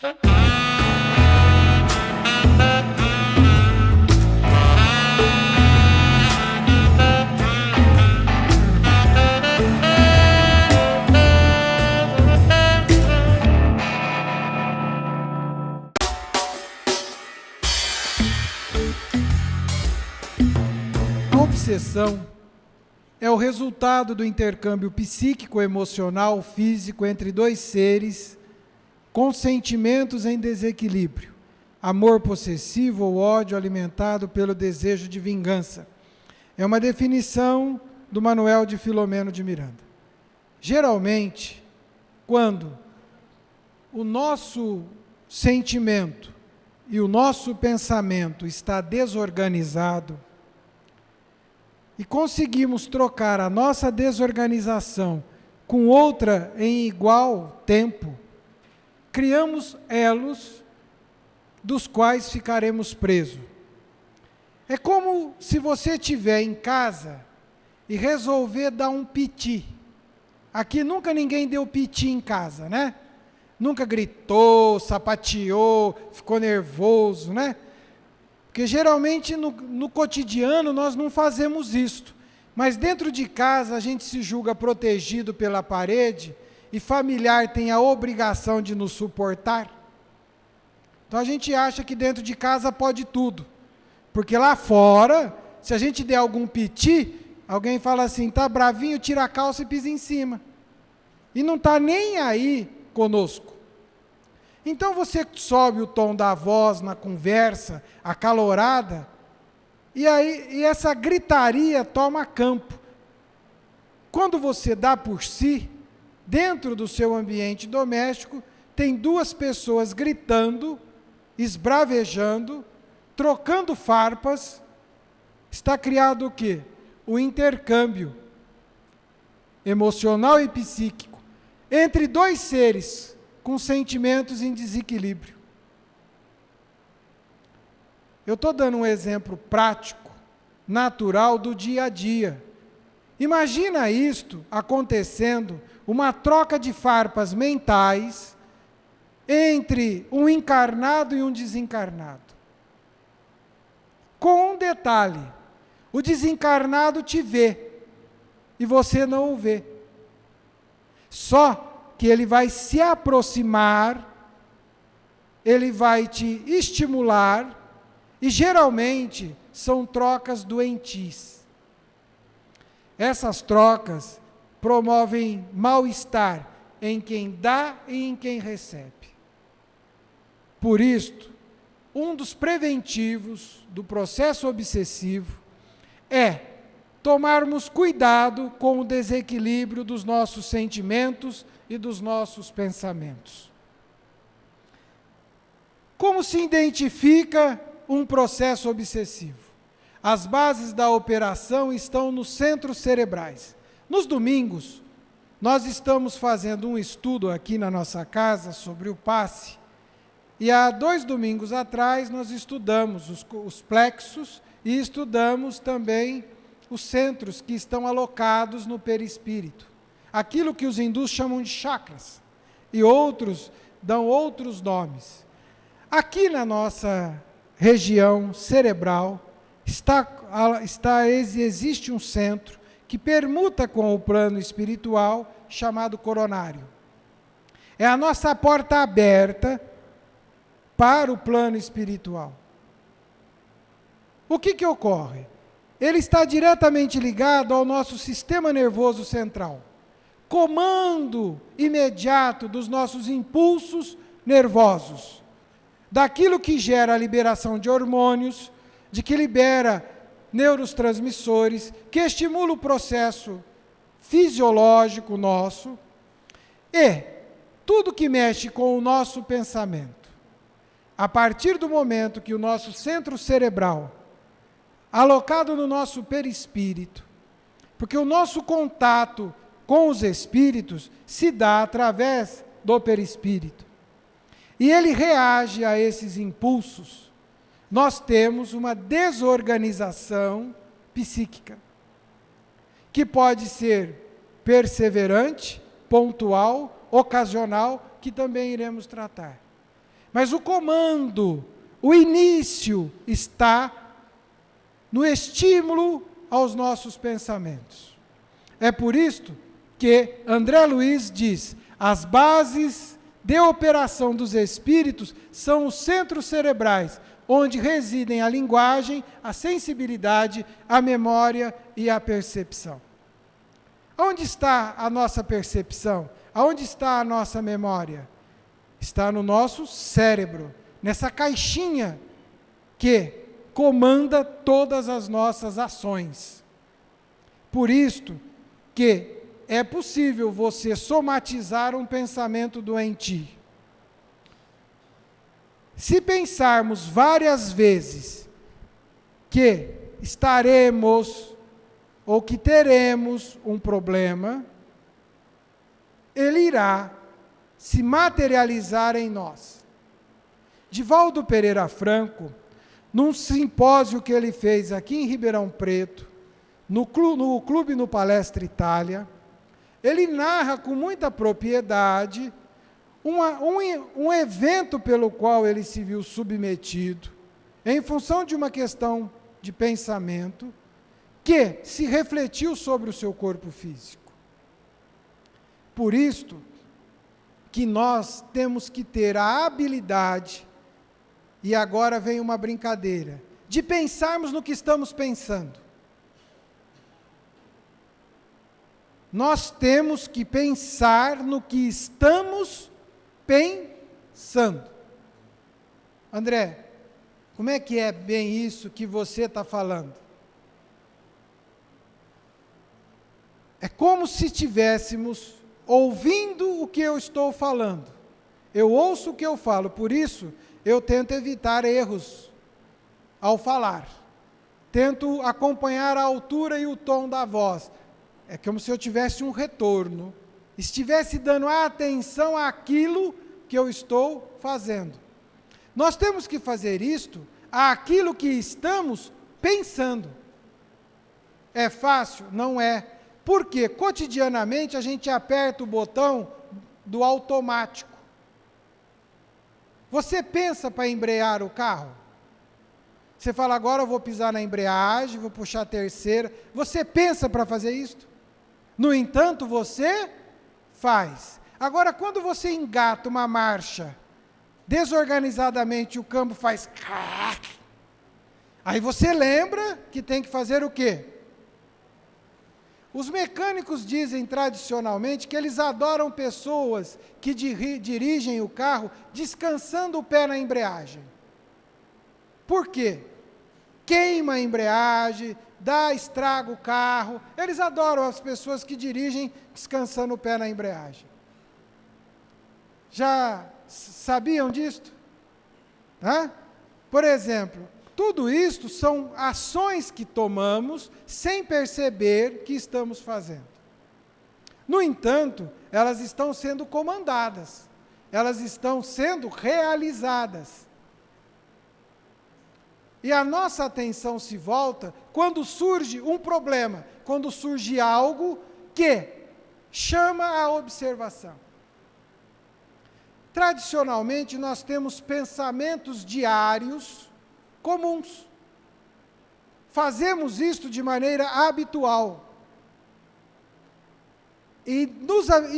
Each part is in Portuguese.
A obsessão é o resultado do intercâmbio psíquico, emocional, físico entre dois seres com sentimentos em desequilíbrio, amor possessivo ou ódio alimentado pelo desejo de vingança. É uma definição do Manuel de Filomeno de Miranda. Geralmente, quando o nosso sentimento e o nosso pensamento está desorganizado, e conseguimos trocar a nossa desorganização com outra em igual tempo, criamos elos dos quais ficaremos presos. É como se você estiver em casa e resolver dar um piti. Aqui nunca ninguém deu piti em casa, né? Nunca gritou, sapateou, ficou nervoso, né? Porque geralmente no cotidiano nós não fazemos isto, mas dentro de casa a gente se julga protegido pela parede e familiar tem a obrigação de nos suportar. Então a gente acha que dentro de casa pode tudo, porque lá fora, se a gente der algum piti, alguém fala assim, tá bravinho, tira a calça e pisa em cima. E não está nem aí conosco. Então você sobe o tom da voz na conversa acalorada, e essa gritaria toma campo. Quando você dá por si, dentro do seu ambiente doméstico, tem duas pessoas gritando, esbravejando, trocando farpas, está criado o quê? O intercâmbio emocional e psíquico entre dois seres com sentimentos em desequilíbrio. Eu estou dando um exemplo prático, natural do dia a dia. Imagina isto acontecendo, uma troca de farpas mentais entre um encarnado e um desencarnado. Com um detalhe, o desencarnado te vê e você não o vê. Só que ele vai se aproximar, ele vai te estimular, e geralmente são trocas doentias. Essas trocas promovem mal-estar em quem dá e em quem recebe. Por isto, um dos preventivos do processo obsessivo é tomarmos cuidado com o desequilíbrio dos nossos sentimentos e dos nossos pensamentos. Como se identifica um processo obsessivo? As bases da operação estão nos centros cerebrais. Nos domingos, nós estamos fazendo um estudo aqui na nossa casa sobre o passe, e há 2 domingos atrás nós estudamos os plexos e estudamos também os centros que estão alocados no perispírito. Aquilo que os hindus chamam de chakras, e outros dão outros nomes. Aqui na nossa região cerebral existe um centro que permuta com o plano espiritual, chamado coronário. É a nossa porta aberta para o plano espiritual. O que ocorre? Ele está diretamente ligado ao nosso sistema nervoso central. Comando imediato dos nossos impulsos nervosos, daquilo que gera a liberação de hormônios, de que libera neurotransmissores, que estimula o processo fisiológico nosso, e tudo que mexe com o nosso pensamento. A partir do momento que o nosso centro cerebral, alocado no nosso perispírito, porque o nosso contato com os espíritos se dá através do perispírito, e ele reage a esses impulsos, nós temos uma desorganização psíquica, que pode ser perseverante, pontual, ocasional, que também iremos tratar. Mas o comando, o início está no estímulo aos nossos pensamentos. É por isto que André Luiz diz: as bases de operação dos espíritos são os centros cerebrais, onde residem a linguagem, a sensibilidade, a memória e a percepção. Onde está a nossa percepção? Aonde está a nossa memória? Está no nosso cérebro, nessa caixinha que comanda todas as nossas ações. Por isto que é possível você somatizar um pensamento doentio. Se pensarmos várias vezes que estaremos ou que teremos um problema, ele irá se materializar em nós. Divaldo Pereira Franco, num simpósio que ele fez aqui em Ribeirão Preto, no Clube no Palestra Itália, ele narra com muita propriedade um evento pelo qual ele se viu submetido, em função de uma questão de pensamento, que se refletiu sobre o seu corpo físico. Por isto, que nós temos que ter a habilidade, e agora vem uma brincadeira, de pensarmos no que estamos pensando. Nós temos que pensar no que estamos pensando. André, como é que é bem isso que você está falando? É como se estivéssemos ouvindo o que eu estou falando. Eu ouço o que eu falo, por isso eu tento evitar erros ao falar. Tento acompanhar a altura e o tom da voz. É como se eu tivesse um retorno, estivesse dando atenção àquilo que eu estou fazendo. Nós temos que fazer isto àquilo que estamos pensando. É fácil? Não é. Porque cotidianamente a gente aperta o botão do automático. Você pensa para embrear o carro? Você fala, agora eu vou pisar na embreagem, vou puxar a terceira. Você pensa para fazer isto? No entanto, você faz. Agora, quando você engata uma marcha, desorganizadamente o câmbio faz... Aí você lembra que tem que fazer o quê? Os mecânicos dizem tradicionalmente que eles adoram pessoas que dirigem o carro descansando o pé na embreagem. Por quê? Queima a embreagem, estraga o carro. Eles adoram as pessoas que dirigem descansando o pé na embreagem. Já sabiam disto? Por exemplo, tudo isto são ações que tomamos sem perceber que estamos fazendo. No entanto, elas estão sendo comandadas, elas estão sendo realizadas. E a nossa atenção se volta quando surge um problema, quando surge algo que chama a observação. Tradicionalmente, nós temos pensamentos diários comuns. Fazemos isto de maneira habitual. E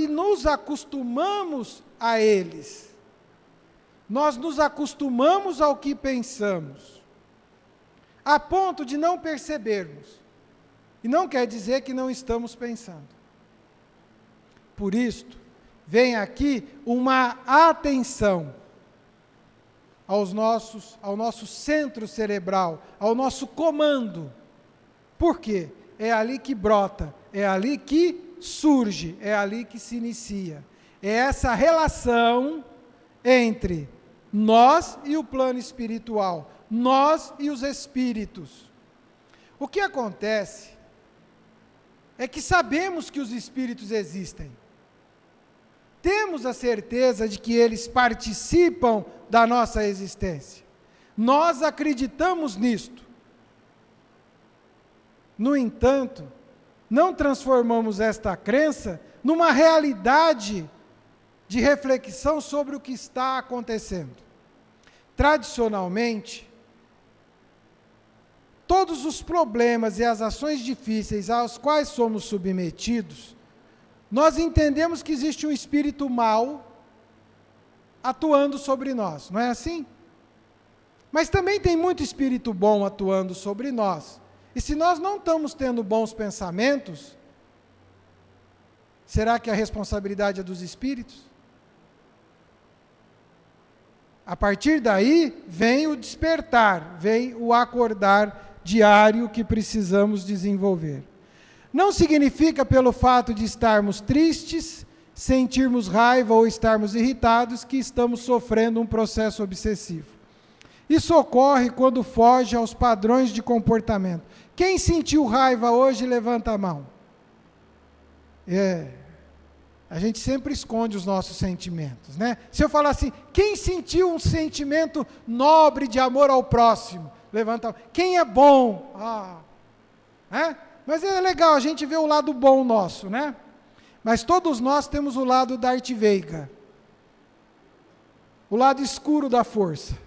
nos acostumamos a eles. Nós nos acostumamos ao que pensamos, a ponto de não percebermos. E não quer dizer que não estamos pensando. Por isto, vem aqui uma atenção ao nosso centro cerebral, ao nosso comando. Por quê? É ali que brota, é ali que surge, é ali que se inicia. É essa relação entre nós e o plano espiritual, nós e os espíritos. O que acontece é que sabemos que os espíritos existem. Temos a certeza de que eles participam da nossa existência. Nós acreditamos nisto. No entanto, não transformamos esta crença numa realidade de reflexão sobre o que está acontecendo. tradicionalmente, todos os problemas e as ações difíceis aos quais somos submetidos, nós entendemos que existe um espírito mau atuando sobre nós, não é assim? Mas também tem muito espírito bom atuando sobre nós. E se nós não estamos tendo bons pensamentos, será que a responsabilidade é dos espíritos? A partir daí, vem o despertar, vem o acordar diário que precisamos desenvolver. Não significa, pelo fato de estarmos tristes, sentirmos raiva ou estarmos irritados, que estamos sofrendo um processo obsessivo. Isso ocorre quando foge aos padrões de comportamento. Quem sentiu raiva hoje, levanta a mão. A gente sempre esconde os nossos sentimentos, né? Se eu falar assim, quem sentiu um sentimento nobre de amor ao próximo? Levanta a mão. Quem é bom? Mas é legal, a gente vê o lado bom nosso, né? Mas todos nós temos o lado Darth Vader, o lado escuro da força,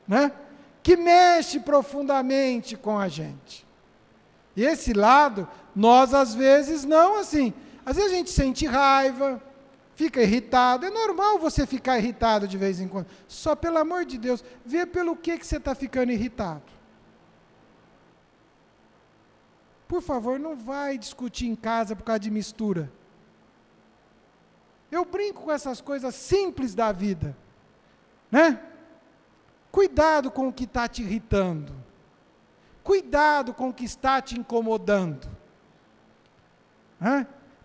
né? Que mexe profundamente com a gente. E esse lado, nós às vezes não assim. Às vezes a gente sente raiva, fica irritado. É normal você ficar irritado de vez em quando. Só pelo amor de Deus, vê pelo que você está ficando irritado. Por favor, não vai discutir em casa por causa de mistura. Eu brinco com essas coisas simples da vida, né? Cuidado com o que está te irritando. Cuidado com o que está te incomodando.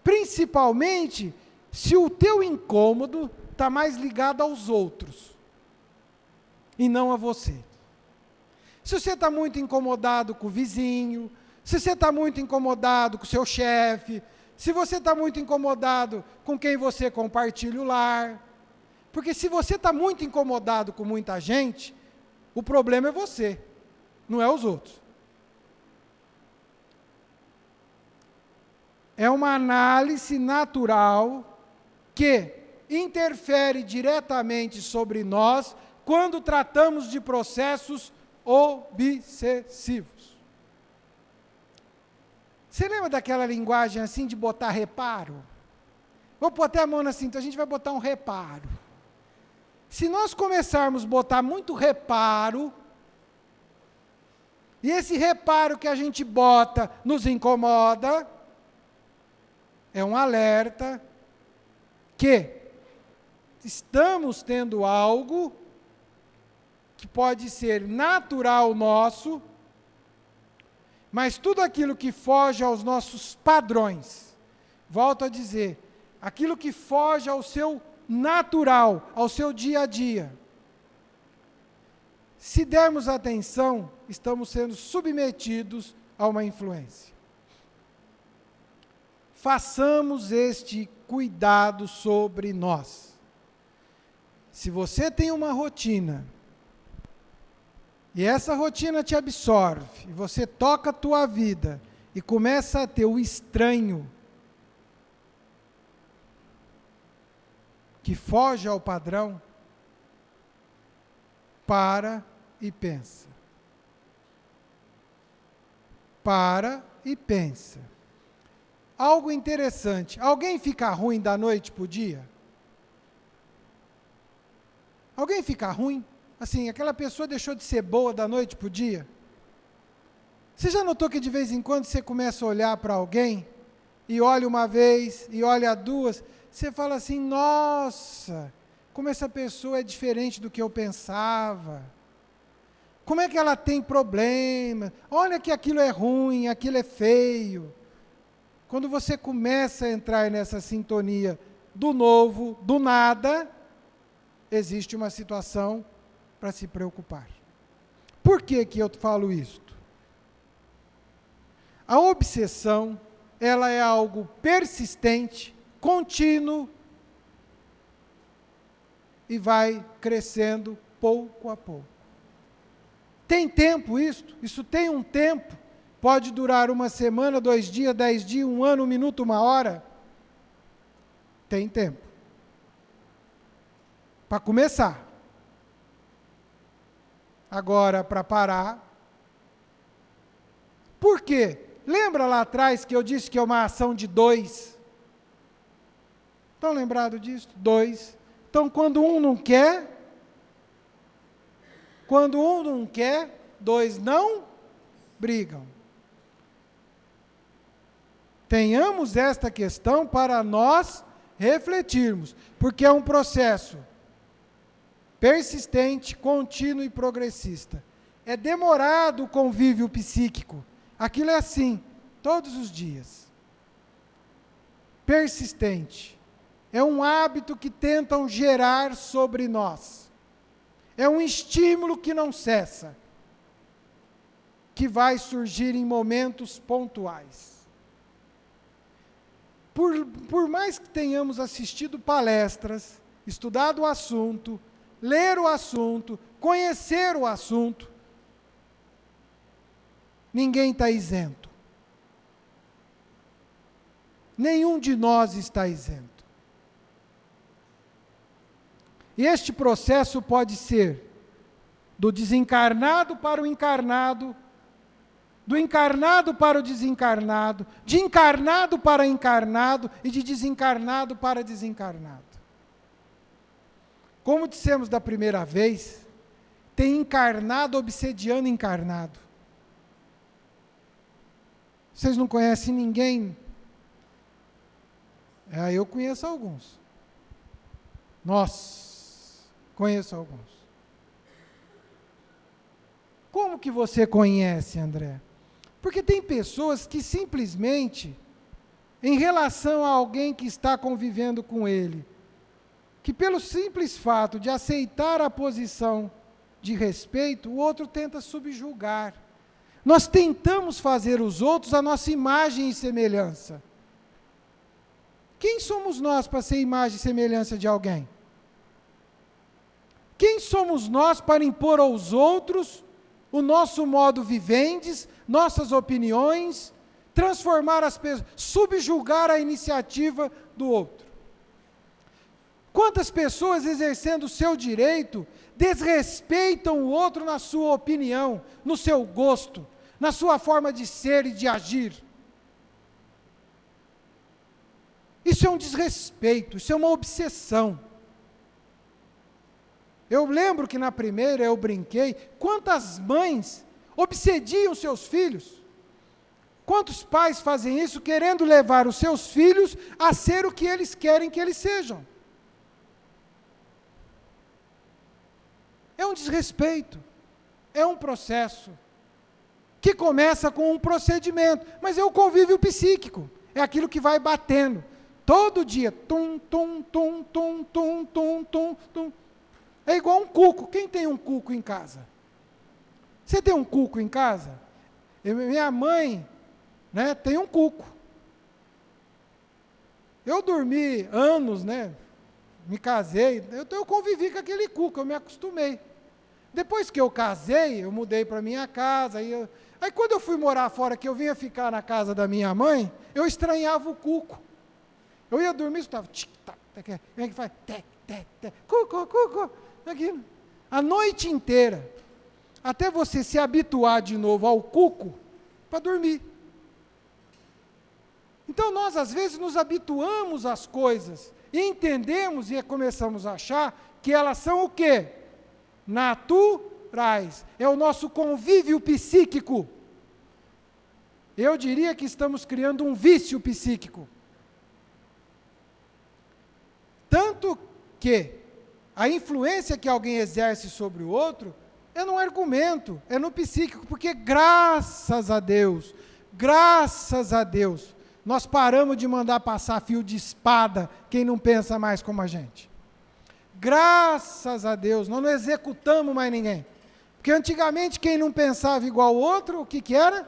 Principalmente se o teu incômodo está mais ligado aos outros e não a você. Se você está muito incomodado com o vizinho, se você está muito incomodado com o seu chefe, se você está muito incomodado com quem você compartilha o lar, porque se você está muito incomodado com muita gente, o problema é você, não é os outros. É uma análise natural que interfere diretamente sobre nós quando tratamos de processos obsessivos. Você lembra daquela linguagem assim de botar reparo? Vou botar a mão na cinta, a gente vai botar um reparo. Se nós começarmos a botar muito reparo, e esse reparo que a gente bota nos incomoda, é um alerta que estamos tendo algo que pode ser natural nosso, mas tudo aquilo que foge aos nossos padrões, volto a dizer, aquilo que foge ao seu natural, ao seu dia a dia, se dermos atenção, estamos sendo submetidos a uma influência. Façamos este cuidado sobre nós. Se você tem uma rotina, e essa rotina te absorve, e você toca a tua vida, e começa a ter o estranho, que foge ao padrão, para e pensa. Para e pensa. Algo interessante, alguém fica ruim da noite para o dia? Alguém fica ruim? Assim, aquela pessoa deixou de ser boa da noite para o dia? Você já notou que de vez em quando você começa a olhar para alguém, e olha uma vez, e olha duas, você fala assim, nossa, como essa pessoa é diferente do que eu pensava. Como é que ela tem problema? Olha que aquilo é ruim, aquilo é feio. Quando você começa a entrar nessa sintonia do novo, do nada, existe uma situação para se preocupar. Por que que eu falo isto? A obsessão, ela é algo persistente, contínuo, e vai crescendo pouco a pouco. Tem tempo isto? Isso tem um tempo? Pode durar 1 semana, 2 dias, 10 dias, 1 ano, 1 minuto, 1 hora? Tem tempo. Para começar. agora para parar. Por quê? Lembra lá atrás que eu disse que é uma ação de dois? Estão lembrados disso? Dois. Então, quando um não quer, dois não brigam. Tenhamos esta questão para nós refletirmos, porque é um processo persistente, contínuo e progressista. É demorado o convívio psíquico. Aquilo é assim, todos os dias. Persistente. É um hábito que tentam gerar sobre nós. É um estímulo que não cessa, que vai surgir em momentos pontuais. Por mais que tenhamos assistido palestras, estudado o assunto, ler o assunto, conhecer o assunto, ninguém está isento. Nenhum de nós está isento. E este processo pode ser do desencarnado para o encarnado, do encarnado para o desencarnado, de encarnado para encarnado e de desencarnado para desencarnado. Como dissemos da primeira vez, tem encarnado obsediando encarnado. Vocês não conhecem ninguém? Eu conheço alguns. Nossa, conheço alguns. Como que você conhece, André? Porque tem pessoas que simplesmente, em relação a alguém que está convivendo com ele, que pelo simples fato de aceitar a posição de respeito, o outro tenta subjugar. Nós tentamos fazer os outros a nossa imagem e semelhança. Quem somos nós para ser imagem e semelhança de alguém? Quem somos nós para impor aos outros o nosso modo vivendes, nossas opiniões, transformar as pessoas, subjugar a iniciativa do outro? Quantas pessoas, exercendo o seu direito, desrespeitam o outro na sua opinião, no seu gosto, na sua forma de ser e de agir? Isso é um desrespeito, isso é uma obsessão. Eu lembro que na primeira eu brinquei, quantas mães obsediam seus filhos? Quantos pais fazem isso querendo levar os seus filhos a ser o que eles querem que eles sejam? É um desrespeito, é um processo, que começa com um procedimento, mas é o convívio psíquico, é aquilo que vai batendo, todo dia, tum, tum, tum, tum, tum, tum, tum, tum. É igual um cuco. Quem tem um cuco em casa? Você tem um cuco em casa? Minha mãe, né, tem um cuco. Eu dormi anos, né, me casei, eu convivi com aquele cuco, eu me acostumei. Depois que eu casei, eu mudei para minha casa, aí quando eu fui morar fora, que eu vinha ficar na casa da minha mãe, eu estranhava o cuco. Eu ia dormir, estava tic-tac, como é que faz? Tec, tec, tec, cuco, cuco. Aquilo. A noite inteira, até você se habituar de novo ao cuco, para dormir. Então nós às vezes nos habituamos às coisas, e entendemos e começamos a achar que elas são o quê? Naturais. É o nosso convívio psíquico. Eu diria que estamos criando um vício psíquico. Tanto que a influência que alguém exerce sobre o outro é no argumento, é no psíquico, porque graças a Deus, nós paramos de mandar passar fio de espada quem não pensa mais como a gente. Graças a Deus, nós não executamos mais ninguém. Porque antigamente quem não pensava igual ao outro, o que era?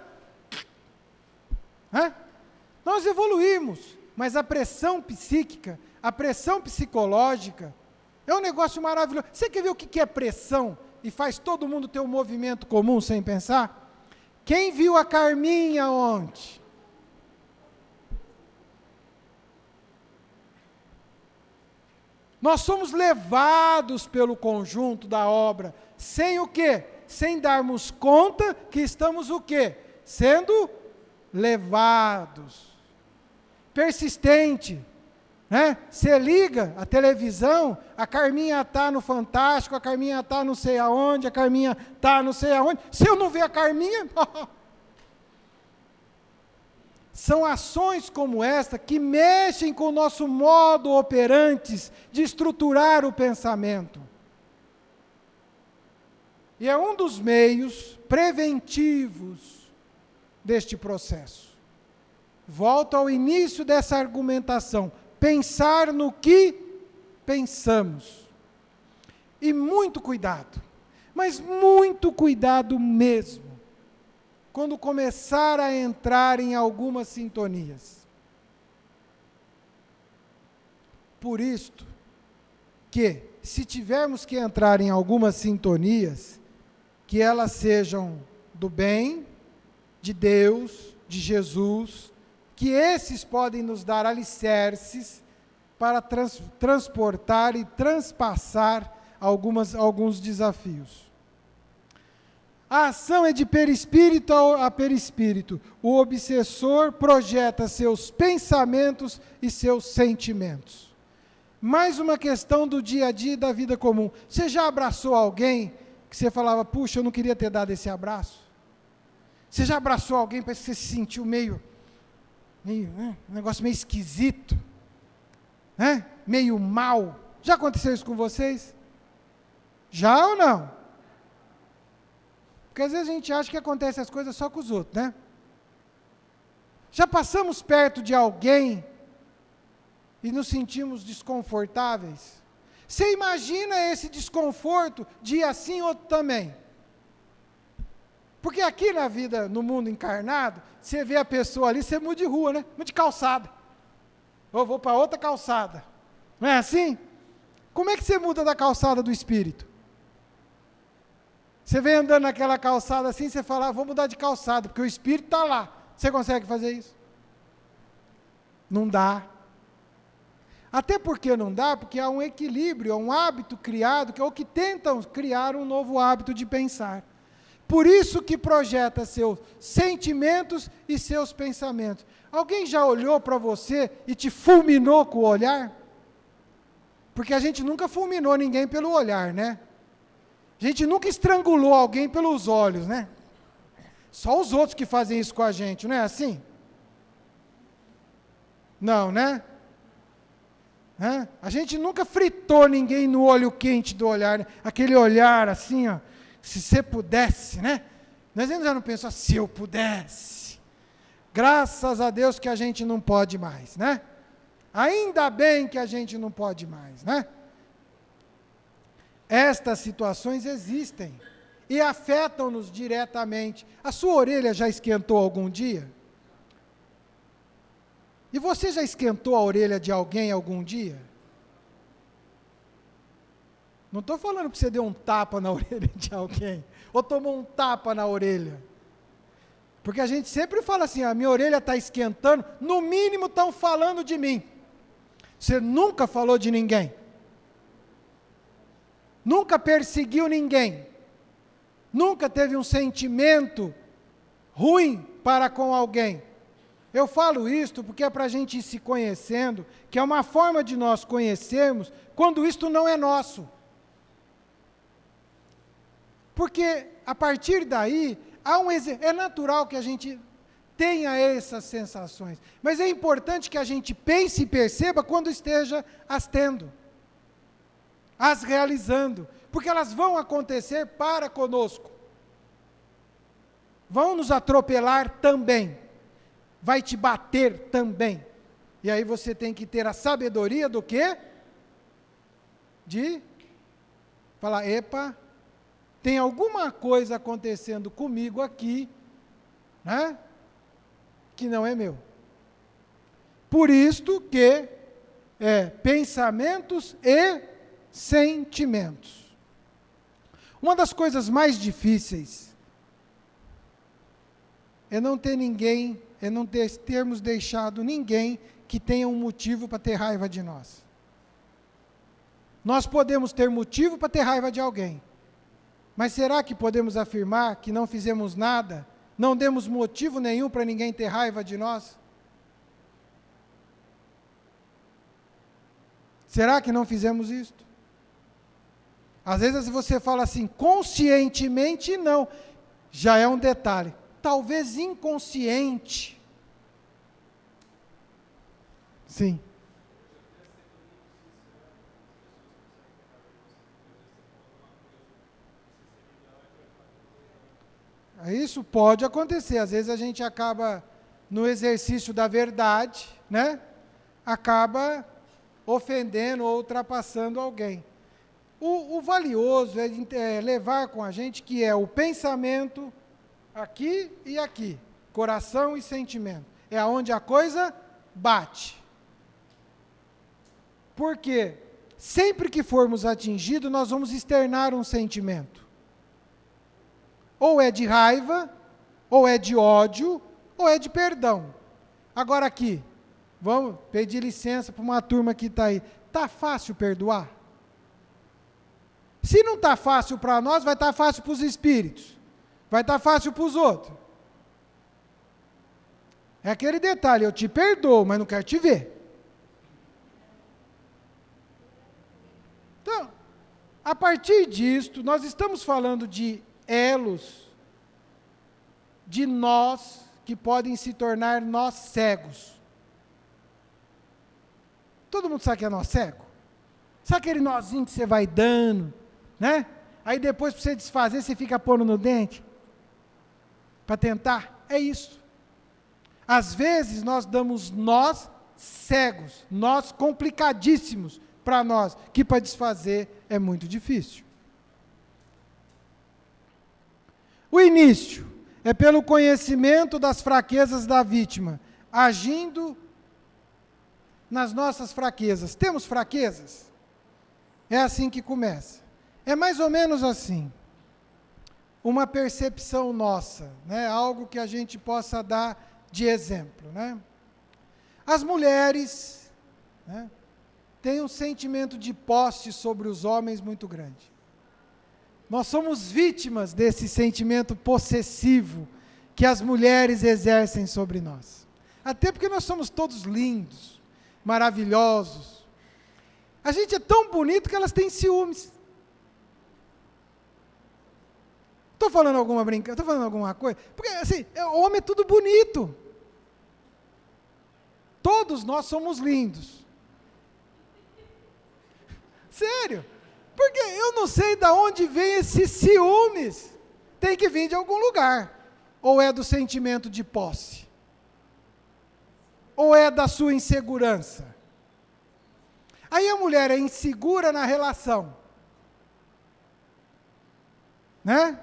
Nós evoluímos, mas a pressão psíquica, a pressão psicológica, é um negócio maravilhoso. Você quer ver o que é pressão e faz todo mundo ter um movimento comum sem pensar? Quem viu a Carminha ontem? Nós somos levados pelo conjunto da obra, sem o quê? sem darmos conta que estamos o quê? Sendo levados. Persistente. Né? Você liga a televisão, a Carminha está no Fantástico, a Carminha está não sei aonde, a Carminha está não sei aonde. Se eu não ver a Carminha... São ações como esta que mexem com o nosso modo operantes de estruturar o pensamento. E é um dos meios preventivos deste processo. Volto ao início dessa argumentação. Pensar no que pensamos. E muito cuidado, mas muito cuidado mesmo, quando começar a entrar em algumas sintonias. Por isto, que se tivermos que entrar em algumas sintonias, que elas sejam do bem, de Deus, de Jesus, que esses podem nos dar alicerces para transportar e transpassar alguns desafios. A ação é de perispírito a perispírito. O obsessor projeta seus pensamentos e seus sentimentos. Mais uma questão do dia a dia e da vida comum. Você já abraçou alguém que você falava, puxa, eu não queria ter dado esse abraço? Você já abraçou alguém, parece que você se sentiu meio um negócio meio esquisito, né? Meio mal. Já aconteceu isso com vocês? Já ou não? Porque às vezes a gente acha que acontece as coisas só com os outros, né? Já passamos perto de alguém e nos sentimos desconfortáveis? Você imagina esse desconforto de ir assim, outro também. Porque aqui na vida, no mundo encarnado, você vê a pessoa ali, você muda de rua, né? Muda de calçada. Eu vou para outra calçada. Não é assim? Como é que você muda da calçada do espírito? Você vem andando naquela calçada assim, você fala, vou mudar de calçada, porque o espírito está lá. Você consegue fazer isso? Não dá. Até porque não dá, porque há um equilíbrio, há um hábito criado, ou que tentam criar um novo hábito de pensar. Por isso que projeta seus sentimentos e seus pensamentos. Alguém já olhou para você e te fulminou com o olhar? Porque a gente nunca fulminou ninguém pelo olhar, né? A gente nunca estrangulou alguém pelos olhos, né? Só os outros que fazem isso com a gente, não é assim? Não, né? A gente nunca fritou ninguém no olho quente do olhar, né? Aquele olhar assim, ó, se você pudesse, né? Nós ainda já não pensamos, se eu pudesse. Graças a Deus que a gente não pode mais, né? Ainda bem que a gente não pode mais, né? Estas situações existem e afetam-nos diretamente. A sua orelha já esquentou algum dia? E você já esquentou a orelha de alguém algum dia? Não estou falando que você deu um tapa na orelha de alguém, ou tomou um tapa na orelha. Porque a gente sempre fala assim, a minha orelha está esquentando, no mínimo estão falando de mim. Você nunca falou de ninguém. Nunca perseguiu ninguém. Nunca teve um sentimento ruim para com alguém. Eu falo isto porque é para a gente ir se conhecendo, que é uma forma de nós conhecermos quando isto não é nosso. Porque a partir daí, é natural que a gente tenha essas sensações, mas é importante que a gente pense e perceba quando esteja as tendo, as realizando, porque elas vão acontecer para conosco, vão nos atropelar também, vai te bater também, e aí você tem que ter a sabedoria do quê? De falar, epa, tem alguma coisa acontecendo comigo aqui, né, que não é meu. Por isto que pensamentos e sentimentos. Uma das coisas mais difíceis é não ter ninguém, termos deixado ninguém que tenha um motivo para ter raiva de nós. Nós podemos ter motivo para ter raiva de alguém, Mas será que podemos afirmar que não fizemos nada, não demos motivo nenhum para ninguém ter raiva de nós? Será que não fizemos isto? Às vezes você fala assim, conscientemente não, já é um detalhe. Talvez inconsciente. Sim. Isso pode acontecer. Às vezes a gente acaba, no exercício da verdade, né? Acaba ofendendo ou ultrapassando alguém. O valioso é levar com a gente que é o pensamento aqui e aqui, coração e sentimento. É aonde a coisa bate. Porque sempre que formos atingidos, nós vamos externar um sentimento. Ou é de raiva, ou é de ódio, ou é de perdão. Agora aqui, vamos pedir licença para uma turma que está aí. Está fácil perdoar? Se não está fácil para nós, vai estar fácil para os espíritos. Vai estar fácil para os outros. É aquele detalhe, eu te perdoo, mas não quero te ver. Então, a partir disto, nós estamos falando de elos, de nós, que podem se tornar nós cegos. Todo mundo sabe que é nó cego? Sabe aquele nozinho que você vai dando, né? Aí depois, para você desfazer, você fica pondo no dente? Para tentar? É isso. Às vezes, nós damos nós cegos, nós complicadíssimos para nós, que para desfazer é muito difícil. O início é pelo conhecimento das fraquezas da vítima, agindo nas nossas fraquezas. Temos fraquezas? É assim que começa. É mais ou menos assim. Uma percepção nossa, né? Algo que a gente possa dar de exemplo, né? As mulheres, né, têm um sentimento de posse sobre os homens muito grande. Nós somos vítimas desse sentimento possessivo que as mulheres exercem sobre nós. Até porque nós somos todos lindos, maravilhosos. A gente é tão bonito que elas têm ciúmes. Estou falando alguma brincadeira? Estou falando alguma coisa? Porque assim, o homem é tudo bonito. Todos nós somos lindos. Sério. Porque eu não sei de onde vem esses ciúmes. Tem que vir de algum lugar. Ou é do sentimento de posse? Ou é da sua insegurança? Aí a mulher é insegura na relação, né?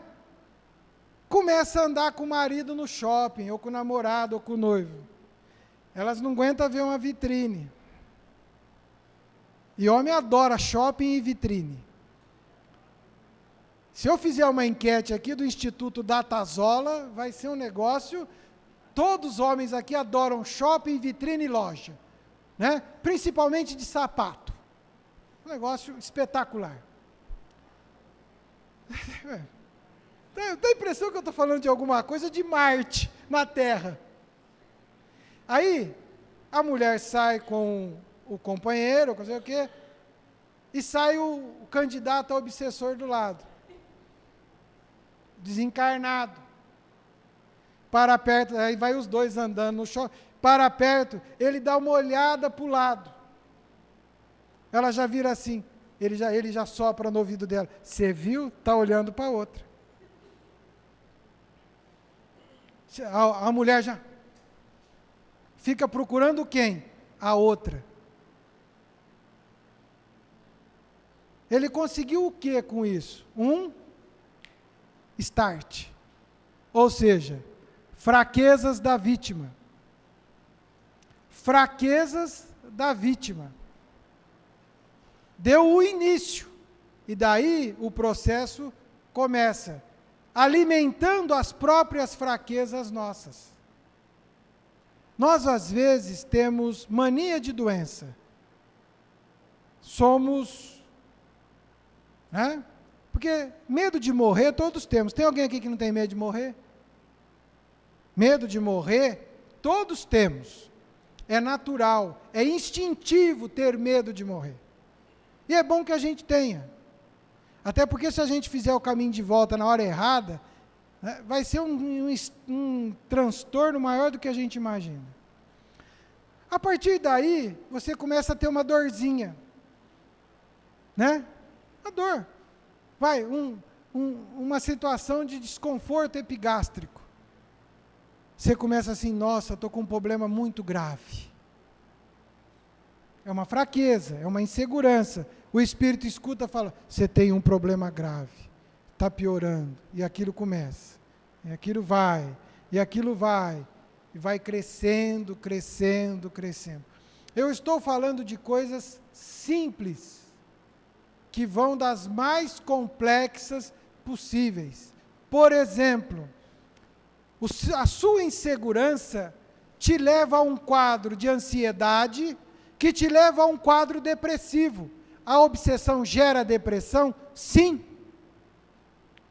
Começa a andar com o marido no shopping, ou com o namorado, ou com o noivo. Elas não aguentam ver uma vitrine. E homem adora shopping e vitrine. Se eu fizer uma enquete aqui do Instituto Datazola, vai ser um negócio, todos os homens aqui adoram shopping, vitrine e loja, né? Principalmente de sapato. Um negócio espetacular. Eu tenho a impressão que eu estou falando de alguma coisa de Marte, na Terra. Aí, a mulher sai com o companheiro, não sei o quê, e sai o candidato a obsessor do lado. Desencarnado. Para perto, aí vai os dois andando no shopping, para perto, ele dá uma olhada para o lado. Ela já vira assim, ele já sopra no ouvido dela. Você viu? Está olhando para a outra. A mulher já fica procurando quem? A outra. Ele conseguiu o que com isso? Um start. Ou seja, fraquezas da vítima. Fraquezas da vítima. Deu o início. E daí o processo começa, alimentando as próprias fraquezas nossas. Nós, às vezes, temos mania de doença. Somos, né? Porque medo de morrer todos temos. Tem alguém aqui que não tem medo de morrer? Medo de morrer, todos temos. É natural, é instintivo ter medo de morrer. E é bom que a gente tenha. Até porque se a gente fizer o caminho de volta na hora errada, né, vai ser um transtorno maior do que a gente imagina. A partir daí, você começa a ter uma dorzinha. Né? A dor. Vai, uma situação de desconforto epigástrico. Você começa assim, nossa, estou com um problema muito grave. É uma fraqueza, é uma insegurança. O Espírito escuta e fala, você tem um problema grave, está piorando. E aquilo começa, e aquilo vai, e aquilo vai. E vai crescendo, crescendo, crescendo. Eu estou falando de coisas simples, que vão das mais complexas possíveis. Por exemplo, a sua insegurança te leva a um quadro de ansiedade, que te leva a um quadro depressivo. A obsessão gera depressão? Sim.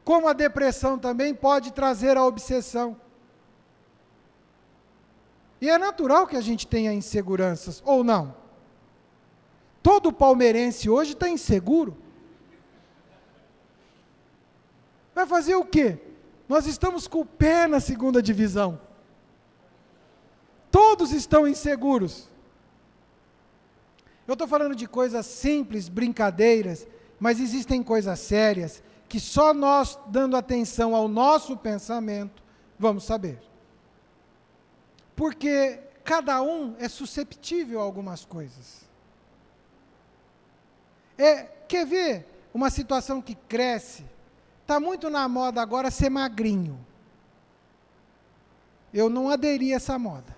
Como a depressão também pode trazer a obsessão. E é natural que a gente tenha inseguranças, ou não? Todo palmeirense hoje está inseguro. Vai fazer o quê? Nós estamos com o pé na segunda divisão. Todos estão inseguros. Eu estou falando de coisas simples, brincadeiras, mas existem coisas sérias que só nós, dando atenção ao nosso pensamento, vamos saber. Porque cada um é susceptível a algumas coisas. Quer ver uma situação que cresce? Está muito na moda agora ser magrinho. Eu não aderi a essa moda.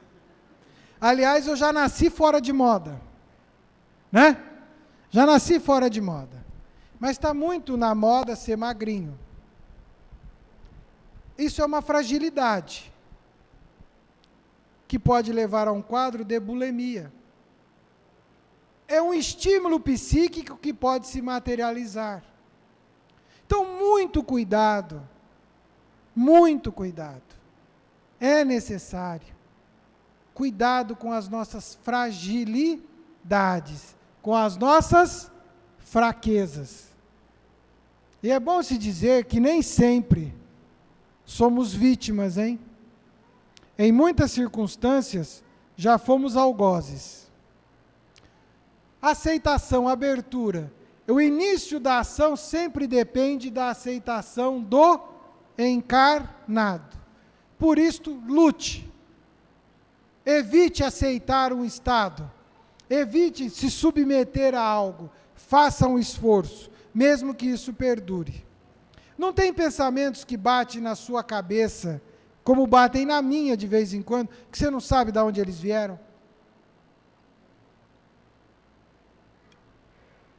Aliás, eu já nasci fora de moda. Né? Já nasci fora de moda. Mas está muito na moda ser magrinho. Isso é uma fragilidade, que pode levar a um quadro de bulimia. É um estímulo psíquico que pode se materializar. Então, muito cuidado. Muito cuidado. É necessário. Cuidado com as nossas fragilidades, com as nossas fraquezas. E é bom se dizer que nem sempre somos vítimas, hein? Em muitas circunstâncias, já fomos algozes. Aceitação, abertura. O início da ação sempre depende da aceitação do encarnado. Por isto, lute. Evite aceitar um estado. Evite se submeter a algo. Faça um esforço, mesmo que isso perdure. Não tem pensamentos que batem na sua cabeça, como batem na minha de vez em quando, que você não sabe de onde eles vieram?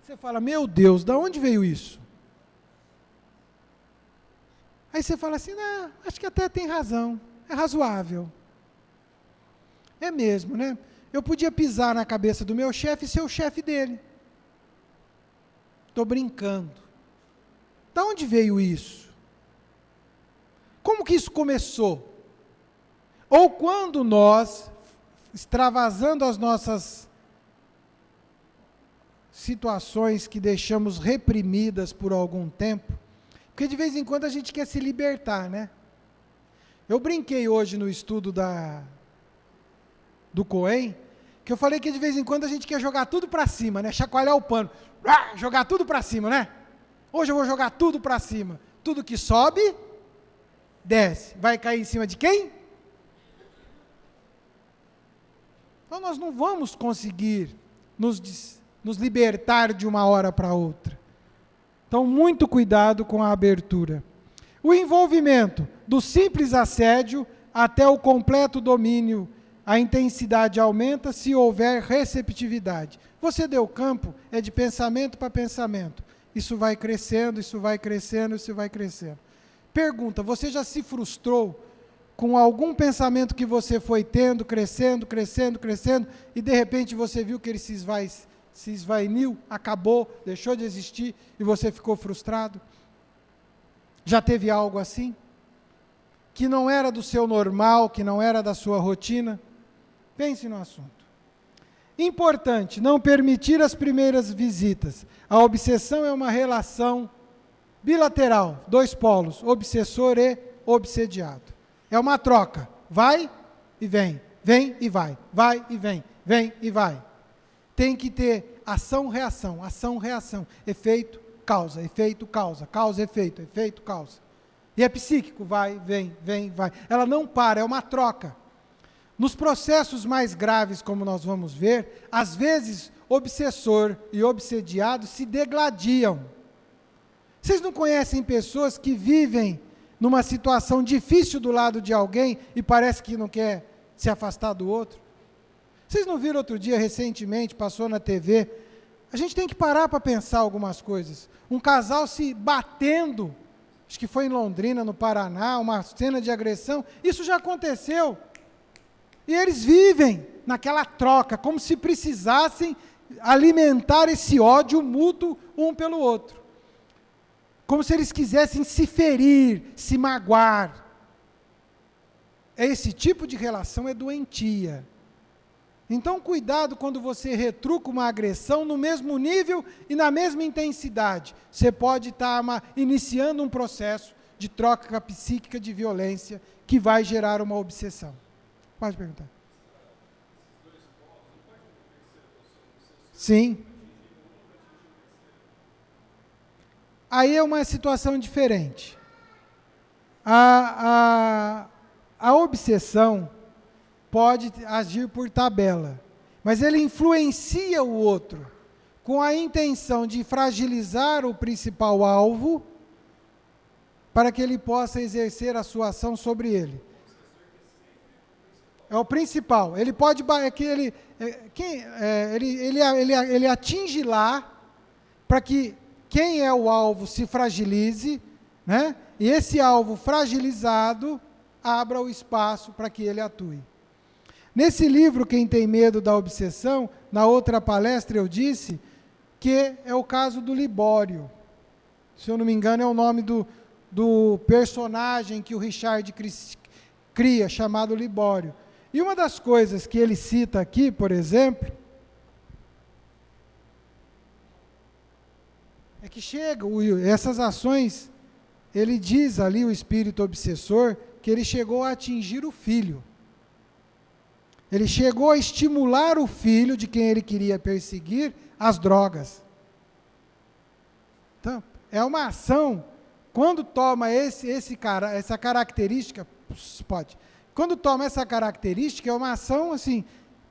Você fala, meu Deus, de onde veio isso? Aí você fala assim, não, acho que até tem razão, é razoável. É mesmo, né? Eu podia pisar na cabeça do meu chefe e ser o chefe dele. Estou brincando. De onde veio isso? Como que isso começou? Ou quando nós, extravasando as nossas situações que deixamos reprimidas por algum tempo, porque de vez em quando a gente quer se libertar, né? Eu brinquei hoje no estudo do Cohen, que eu falei que de vez em quando a gente quer jogar tudo para cima, né? Chacoalhar o pano, jogar tudo para cima, né? Hoje eu vou jogar tudo para cima. Tudo que sobe, desce. Vai cair em cima de quem? Então nós não vamos conseguir nos libertar de uma hora para outra. Então, muito cuidado com a abertura. O envolvimento do simples assédio até o completo domínio, a intensidade aumenta se houver receptividade. Você deu campo, é de pensamento para pensamento. Isso vai crescendo, isso vai crescendo, isso vai crescendo. Pergunta, você já se frustrou com algum pensamento que você foi tendo, crescendo, crescendo, crescendo, e de repente você viu que ele se esvainiu, acabou, deixou de existir, e você ficou frustrado? Já teve algo assim? Que não era do seu normal, que não era da sua rotina? Pense no assunto. Importante, não permitir as primeiras visitas. A obsessão é uma relação bilateral, dois polos, obsessor e obsediado. É uma troca, vai e vem e vai e vem e vai. Tem que ter ação-reação, ação-reação, efeito, causa, causa, efeito, causa. E é psíquico, vai, vem, vai. Ela não para, é uma troca. Nos processos mais graves, como nós vamos ver, às vezes obsessor e obsediado se degladiam. Vocês não conhecem pessoas que vivem numa situação difícil do lado de alguém e parece que não quer se afastar do outro? Vocês não viram outro dia, recentemente, passou na TV? A gente tem que parar para pensar algumas coisas. Um casal se batendo, acho que foi em Londrina, no Paraná, uma cena de agressão, isso já aconteceu. E eles vivem naquela troca, como se precisassem alimentar esse ódio mútuo um pelo outro. Como se eles quisessem se ferir, se magoar. Esse tipo de relação é doentia. Então, cuidado quando você retruca uma agressão no mesmo nível e na mesma intensidade. Você pode estar iniciando um processo de troca psíquica de violência que vai gerar uma obsessão. Pode perguntar. Sim. Aí é uma situação diferente. A obsessão pode agir por tabela, mas ele influencia o outro com a intenção de fragilizar o principal alvo para que ele possa exercer a sua ação sobre ele. É o principal. Ele pode, ele atinge lá para que quem é o alvo se fragilize, né? E esse alvo fragilizado abra o espaço para que ele atue. Nesse livro, Quem Tem Medo da Obsessão, na outra palestra eu disse que é o caso do Libório. Se eu não me engano, é o nome do personagem que o Richard cria, chamado Libório. E uma das coisas que ele cita aqui, por exemplo, é que essas ações, ele diz ali, o espírito obsessor, que ele chegou a atingir o filho. Ele chegou a estimular o filho de quem ele queria perseguir às drogas. Então, é uma ação, quando toma essa característica, quando toma essa característica, é uma ação assim,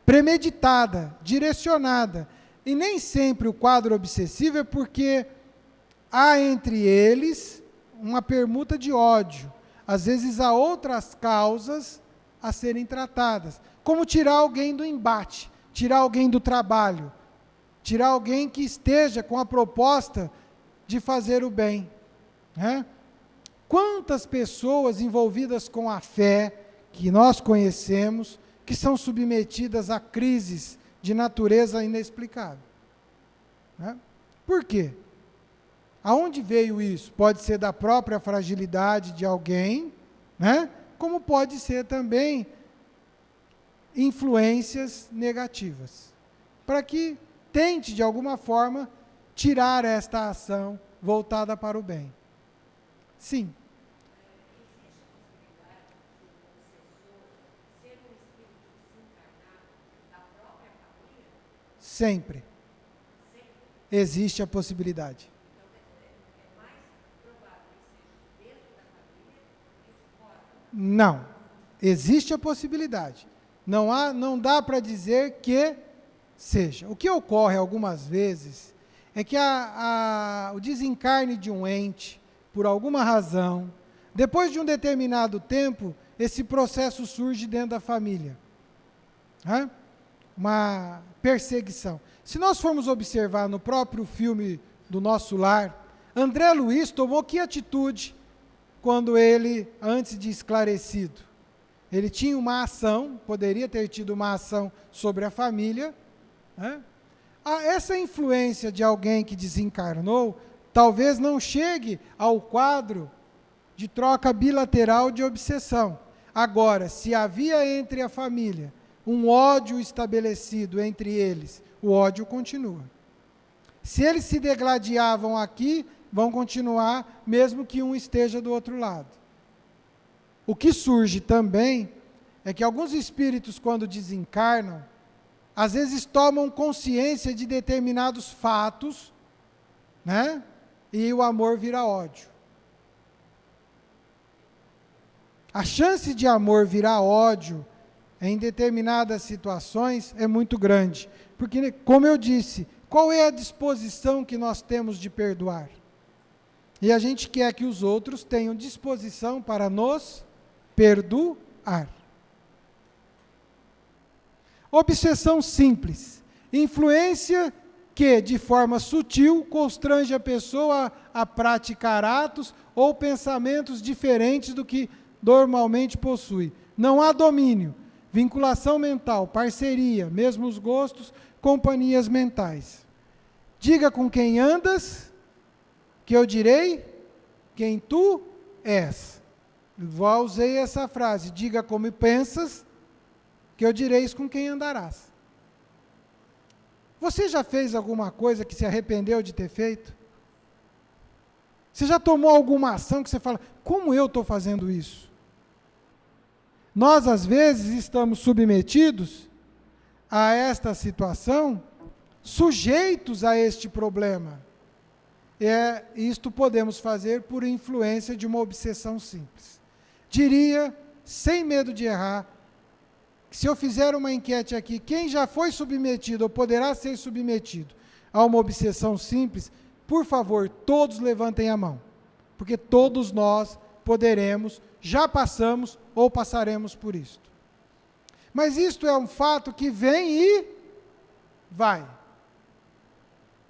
premeditada, direcionada. E nem sempre o quadro obsessivo é porque há entre eles uma permuta de ódio. Às vezes há outras causas a serem tratadas, como tirar alguém do embate, tirar alguém do trabalho, tirar alguém que esteja com a proposta de fazer o bem. Né? Quantas pessoas envolvidas com a fé, que nós conhecemos, que são submetidas a crises de natureza inexplicável. Né? Por quê? Aonde veio isso? Pode ser da própria fragilidade de alguém, né? Como pode ser também influências negativas, para que tente, de alguma forma, tirar esta ação voltada para o bem. Sim. Sempre. Existe a possibilidade. Não. Existe a possibilidade. Não dá para dizer que seja. O que ocorre algumas vezes é que o desencarne de um ente, por alguma razão, depois de um determinado tempo, esse processo surge dentro da família. Né? Uma perseguição. Se nós formos observar no próprio filme do Nosso Lar, André Luiz tomou que atitude quando ele, antes de esclarecido? Ele tinha uma ação, poderia ter tido uma ação sobre a família. Né? Essa influência de alguém que desencarnou, talvez não chegue ao quadro de troca bilateral de obsessão. Agora, se havia entre a família um ódio estabelecido entre eles, o ódio continua. Se eles se degladiavam aqui, vão continuar, mesmo que um esteja do outro lado. O que surge também é que alguns espíritos, quando desencarnam, às vezes tomam consciência de determinados fatos, né? E o amor vira ódio. A chance de amor virar ódio em determinadas situações é muito grande. Porque, como eu disse, qual é a disposição que nós temos de perdoar? E a gente quer que os outros tenham disposição para nos perdoar. Obsessão simples. Influência que, de forma sutil, constrange a pessoa a praticar atos ou pensamentos diferentes do que normalmente possui. Não há domínio, vinculação mental, parceria, mesmos gostos, companhias mentais. Diga com quem andas, que eu direi quem tu és. Eu usei essa frase, diga como pensas, que eu direis com quem andarás. Você já fez alguma coisa que se arrependeu de ter feito? Você já tomou alguma ação que você fala, como eu estou fazendo isso? Nós, às vezes, estamos submetidos a esta situação, sujeitos a este problema. Isto podemos fazer por influência de uma obsessão simples. Diria, sem medo de errar, que se eu fizer uma enquete aqui, quem já foi submetido ou poderá ser submetido a uma obsessão simples, por favor, todos levantem a mão, porque todos nós poderemos, já passamos ou passaremos por isto. Mas isto é um fato que vem e vai.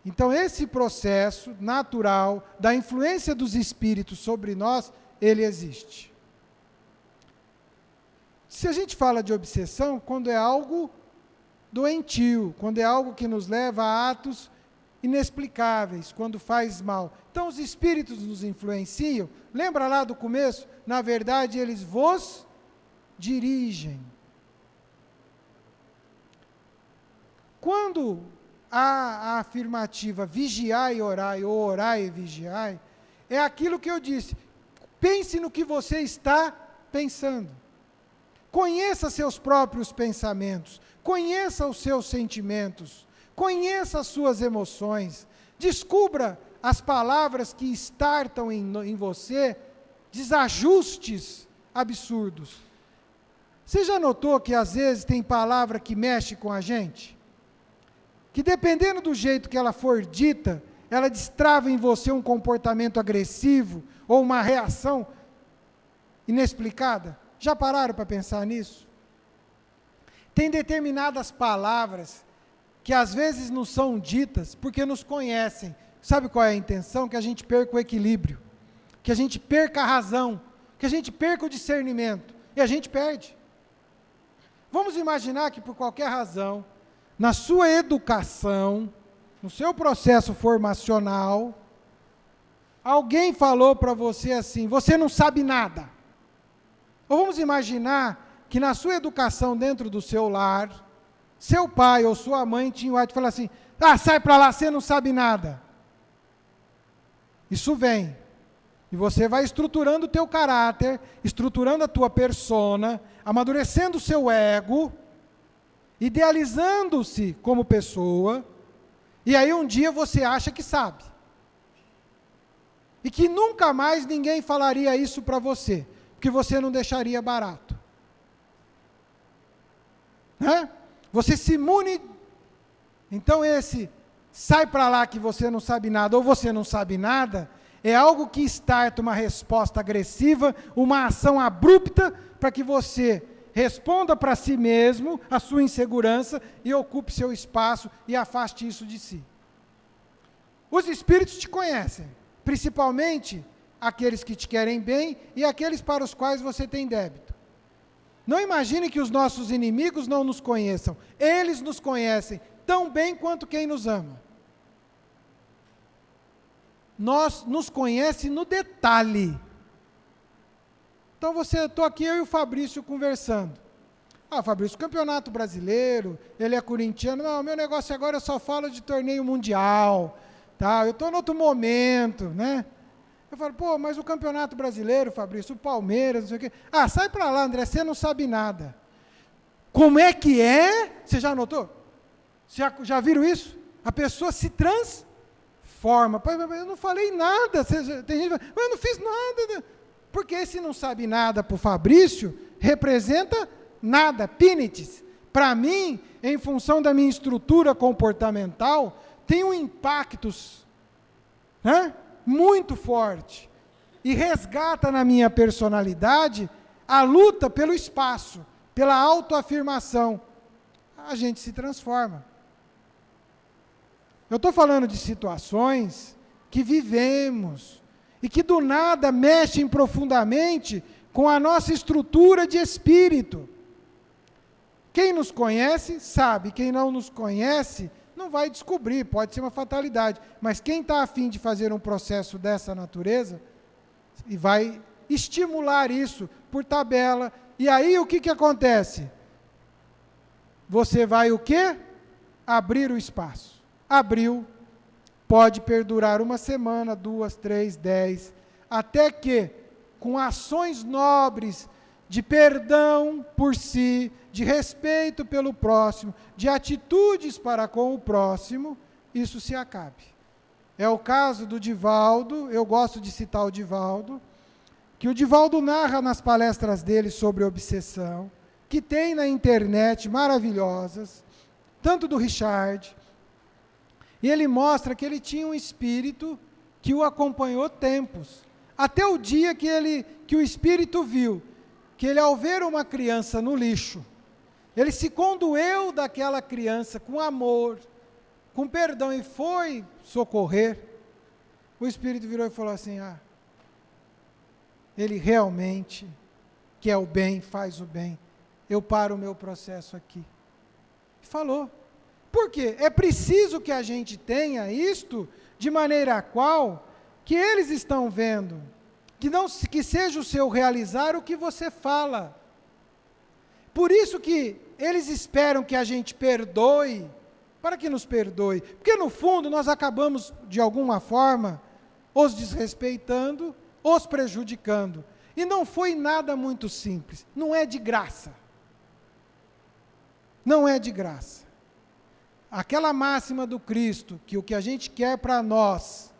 Então, esse processo natural da influência dos espíritos sobre nós, ele existe. Se a gente fala de obsessão, quando é algo doentio, quando é algo que nos leva a atos inexplicáveis, quando faz mal. Então, os espíritos nos influenciam. Lembra lá do começo? Na verdade, eles vos dirigem. Quando a afirmativa vigiai e orai, ou orai e vigiai, é aquilo que eu disse. Pense no que você está pensando. Conheça seus próprios pensamentos, conheça os seus sentimentos, conheça as suas emoções, descubra as palavras que startam em você, desajustes absurdos. Você já notou que às vezes tem palavra que mexe com a gente? Que dependendo do jeito que ela for dita, ela destrava em você um comportamento agressivo ou uma reação inexplicada? Já pararam para pensar nisso? Tem determinadas palavras que às vezes nos são ditas porque nos conhecem. Sabe qual é a intenção? Que a gente perca o equilíbrio, que a gente perca a razão, que a gente perca o discernimento, e a gente perde. Vamos imaginar que por qualquer razão, na sua educação, no seu processo formacional, alguém falou para você assim, você não sabe nada. Ou vamos imaginar que na sua educação dentro do seu lar, seu pai ou sua mãe tinha o hábito de falar assim, sai para lá, você não sabe nada. Isso vem. E você vai estruturando o teu caráter, estruturando a tua persona, amadurecendo o seu ego, idealizando-se como pessoa, e aí um dia você acha que sabe. E que nunca mais ninguém falaria isso para você, porque você não deixaria barato. Né? Você se imune. Então sai para lá que você não sabe nada, ou você não sabe nada, é algo que starta uma resposta agressiva, uma ação abrupta, para que você responda para si mesmo a sua insegurança e ocupe seu espaço e afaste isso de si. Os espíritos te conhecem, principalmente aqueles que te querem bem e aqueles para os quais você tem débito. Não imagine que os nossos inimigos não nos conheçam. Eles nos conhecem tão bem quanto quem nos ama. Nos conhece no detalhe. Então estou aqui eu e o Fabrício conversando. Fabrício, campeonato brasileiro, ele é corintiano, não, meu negócio agora eu só falo de torneio mundial, tá? Eu estou em outro momento, né? Eu falo, mas o campeonato brasileiro, Fabrício, o Palmeiras, não sei o quê. Sai para lá, André, você não sabe nada. Como é que é? Você já notou? Já viram isso? A pessoa se transforma. Eu não falei nada. Tem gente que fala, eu não fiz nada. Porque esse não sabe nada para o Fabrício representa nada, pinites. Para mim, em função da minha estrutura comportamental, tem um impacto, né, muito forte. E resgata na minha personalidade a luta pelo espaço, pela autoafirmação. A gente se transforma. Eu estou falando de situações que vivemos e que do nada mexem profundamente com a nossa estrutura de espírito. Quem nos conhece sabe, quem não nos conhece não vai descobrir, pode ser uma fatalidade, mas quem está a fim de fazer um processo dessa natureza e vai estimular isso por tabela, e aí o que acontece? Você vai o quê? Abrir o espaço. Abriu, pode perdurar 1 semana, 2, 3, 10, até que, com ações nobres, de perdão por si, de respeito pelo próximo, de atitudes para com o próximo, isso se acabe. É o caso do Divaldo, eu gosto de citar o Divaldo, que o Divaldo narra nas palestras dele sobre obsessão, que tem na internet maravilhosas, tanto do Richard, e ele mostra que ele tinha um espírito que o acompanhou tempos, até o dia que o espírito viu que ele, ao ver uma criança no lixo, ele se condoeu daquela criança com amor, com perdão, e foi socorrer. O espírito virou e falou assim, ele realmente quer o bem, faz o bem, eu paro o meu processo aqui. Falou. Por quê? É preciso que a gente tenha isto de maneira a qual que eles estão vendo, que seja o seu realizar o que você fala. Por isso que eles esperam que a gente perdoe, para que nos perdoe, porque no fundo nós acabamos de alguma forma os desrespeitando, os prejudicando, e não foi nada muito simples, não é de graça. Não é de graça. Aquela máxima do Cristo, que o que a gente quer para nós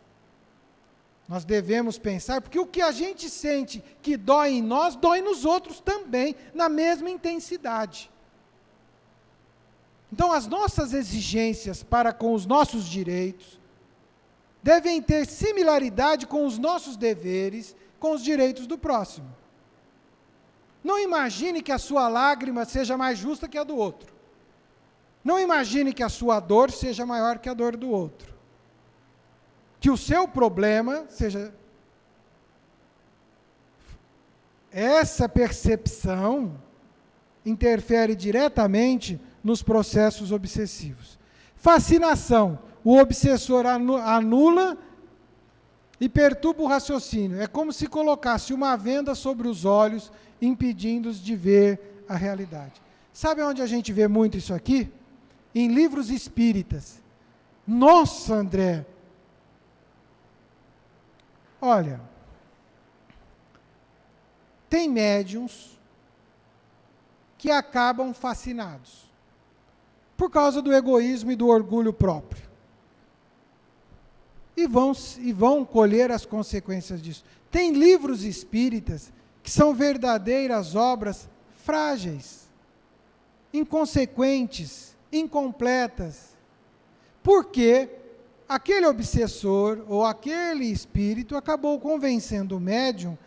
devemos pensar, porque o que a gente sente que dói em nós, dói nos outros também, na mesma intensidade. Então, as nossas exigências para com os nossos direitos devem ter similaridade com os nossos deveres, com os direitos do próximo. Não imagine que a sua lágrima seja mais justa que a do outro. Não imagine que a sua dor seja maior que a dor do outro. Que o seu problema seja... Essa percepção interfere diretamente nos processos obsessivos. Fascinação. O obsessor anula e perturba o raciocínio. É como se colocasse uma venda sobre os olhos, impedindo-os de ver a realidade. Sabe onde a gente vê muito isso aqui? Em livros espíritas. Nossa, André! Olha, tem médiuns que acabam fascinados por causa do egoísmo e do orgulho próprio. E vão colher as consequências disso. Tem livros espíritas que são verdadeiras obras frágeis, inconsequentes, incompletas, porque aquele obsessor ou aquele espírito acabou convencendo o médium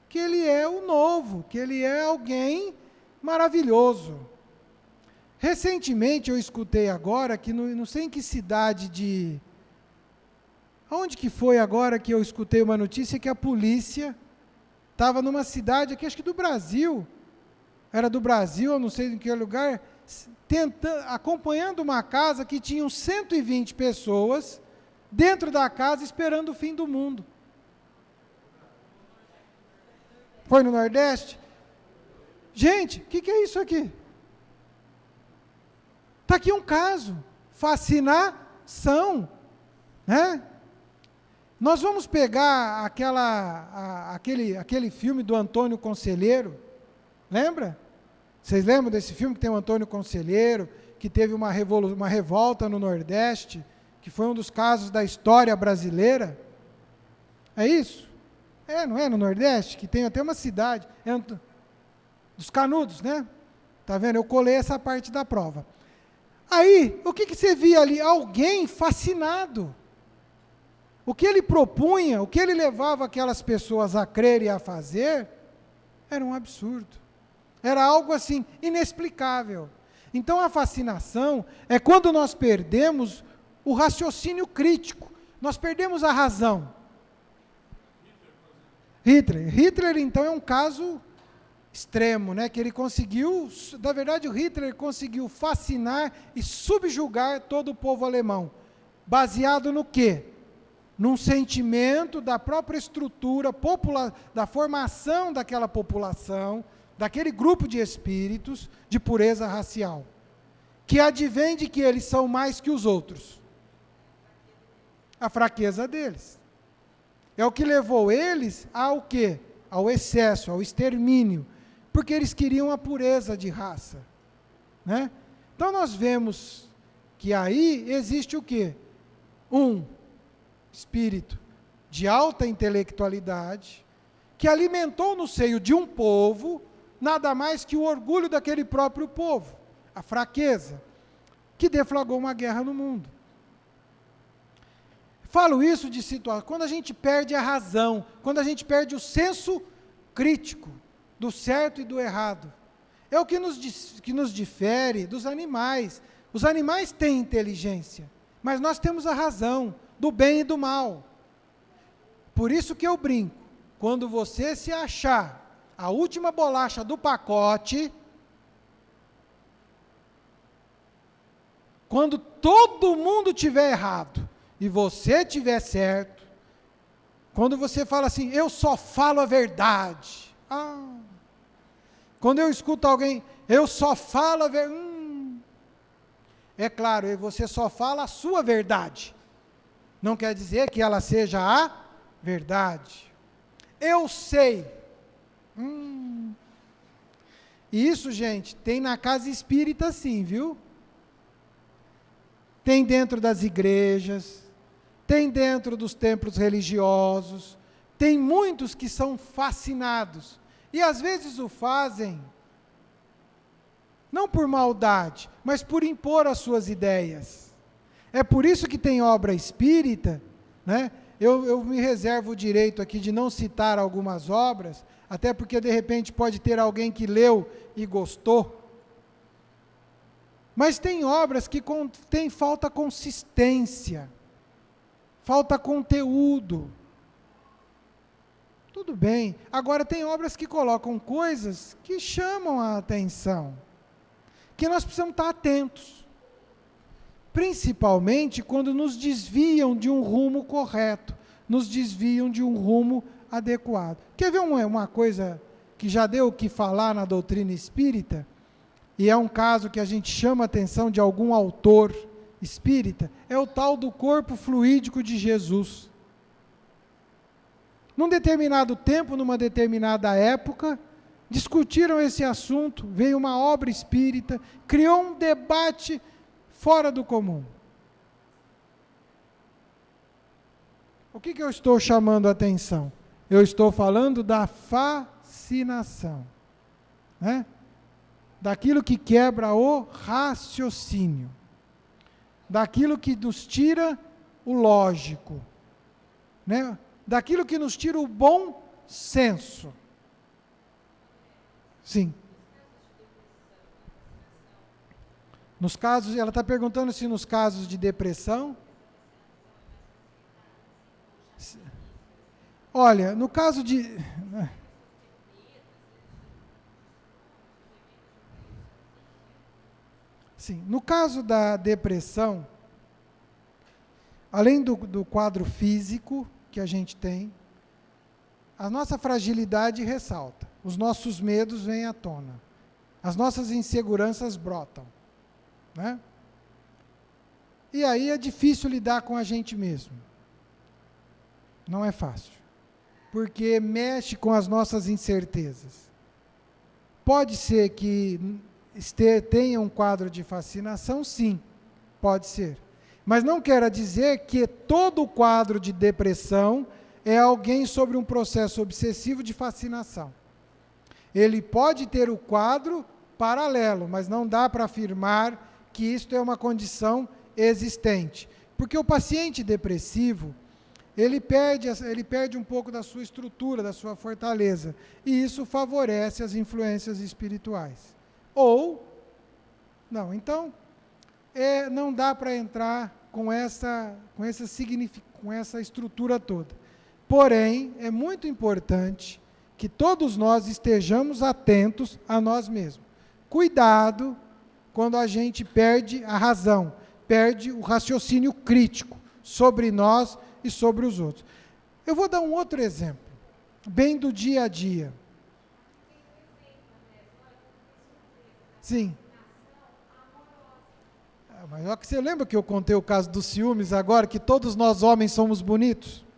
que ele é o novo, que ele é alguém maravilhoso. Recentemente eu escutei agora, que não sei em que cidade onde que foi agora que eu escutei uma notícia que a polícia estava numa cidade aqui, acho que do Brasil, era do Brasil, eu não sei em que lugar, acompanhando uma casa que tinham 120 pessoas dentro da casa esperando o fim do mundo. Foi no Nordeste? Gente, o que é isso aqui? Está aqui um caso, fascinação, né? Nós vamos pegar aquele filme do Antônio Conselheiro, lembra? Vocês lembram desse filme que tem o Antônio Conselheiro, que teve uma revolta no Nordeste, que foi um dos casos da história brasileira? É isso? Não é no Nordeste? Que tem até uma cidade, dos Canudos, né? Tá vendo? Eu colei essa parte da prova. Aí, o que você via ali? Alguém fascinado. O que ele propunha, o que ele levava aquelas pessoas a crer e a fazer, era um absurdo. Era algo assim, inexplicável. Então a fascinação é quando nós perdemos o raciocínio crítico, nós perdemos a razão. Hitler então é um caso extremo, né, que ele conseguiu, na verdade o Hitler conseguiu fascinar e subjugar todo o povo alemão, baseado no quê? Num sentimento da própria estrutura, da formação daquela população, daquele grupo de espíritos de pureza racial, que advém de que eles são mais que os outros. A fraqueza deles. É o que levou eles ao quê? Ao excesso, ao extermínio, porque eles queriam a pureza de raça, né? Então nós vemos que aí existe o quê? Um espírito de alta intelectualidade, que alimentou no seio de um povo, nada mais que o orgulho daquele próprio povo, a fraqueza, que deflagrou uma guerra no mundo. Falo isso de situação, quando a gente perde a razão, quando a gente perde o senso crítico do certo e do errado. É o que nos difere dos animais. Os animais têm inteligência, mas nós temos a razão do bem e do mal. Por isso que eu brinco, quando você se achar a última bolacha do pacote, quando todo mundo tiver errado e você tiver certo, quando você fala assim, eu só falo a verdade. Quando eu escuto alguém, eu só falo a verdade. É claro, você só fala a sua verdade. Não quer dizer que ela seja a verdade. Eu sei. E isso, gente, tem na casa espírita sim, viu? Tem dentro das igrejas, tem dentro dos templos religiosos, tem muitos que são fascinados, e às vezes o fazem, não por maldade, mas por impor as suas ideias. É por isso que tem obra espírita, né? Eu me reservo o direito aqui de não citar algumas obras, até porque de repente pode ter alguém que leu e gostou. Mas tem obras que falta consistência, falta conteúdo. Tudo bem. Agora tem obras que colocam coisas que chamam a atenção, que nós precisamos estar atentos. Principalmente quando nos desviam de um rumo correto, nos desviam de um rumo adequado. Quer ver uma coisa que já deu o que falar na doutrina espírita? E é um caso que a gente chama a atenção de algum autor espírita, é o tal do corpo fluídico de Jesus. Num determinado tempo, numa determinada época, discutiram esse assunto, veio uma obra espírita, criou um debate fora do comum. O que eu estou chamando a atenção? Eu estou falando da fascinação, né? Daquilo que quebra o raciocínio, daquilo que nos tira o lógico, né? Daquilo que nos tira o bom senso. Sim. Nos casos, ela está perguntando se nos casos de depressão. Olha, no caso de... Sim, no caso da depressão, além do quadro físico que a gente tem, a nossa fragilidade ressalta, os nossos medos vêm à tona, as nossas inseguranças brotam, né? E aí é difícil lidar com a gente mesmo. Não é fácil, porque mexe com as nossas incertezas. Pode ser que tenha um quadro de fascinação, sim, pode ser. Mas não quer dizer que todo quadro de depressão é alguém sobre um processo obsessivo de fascinação. Ele pode ter o quadro paralelo, mas não dá para afirmar que isto é uma condição existente. Porque o paciente depressivo, ele perde um pouco da sua estrutura, da sua fortaleza, e isso favorece as influências espirituais. Ou, não, então, não dá para entrar com essa estrutura toda. Porém, é muito importante que todos nós estejamos atentos a nós mesmos. Cuidado quando a gente perde a razão, perde o raciocínio crítico sobre nós e sobre os outros. Eu vou dar um outro exemplo, bem do dia a dia. Sim. Mas olha que você lembra que eu contei o caso dos ciúmes agora, que todos nós homens somos bonitos?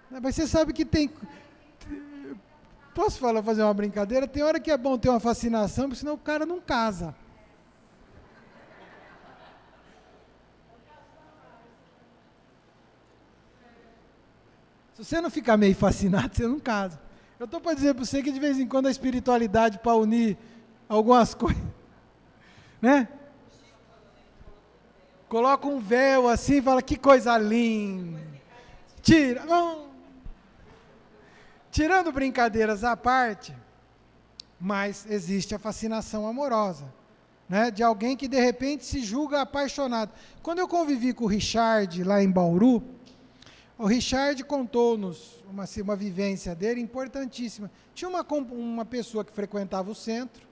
Mas você sabe que tem... Posso fazer uma brincadeira? Tem hora que é bom ter uma fascinação, porque senão o cara não casa. Se você não ficar meio fascinado, você não casa. Eu estou para dizer para você que de vez em quando a espiritualidade, para unir algumas coisas, né? Coloca um véu assim e fala, que coisa linda. Tira. Não. Tirando brincadeiras à parte, mas existe a fascinação amorosa, né? De alguém que de repente se julga apaixonado. Quando eu convivi com o Richard lá em Bauru, o Richard contou-nos uma vivência dele importantíssima. Tinha uma pessoa que frequentava o centro,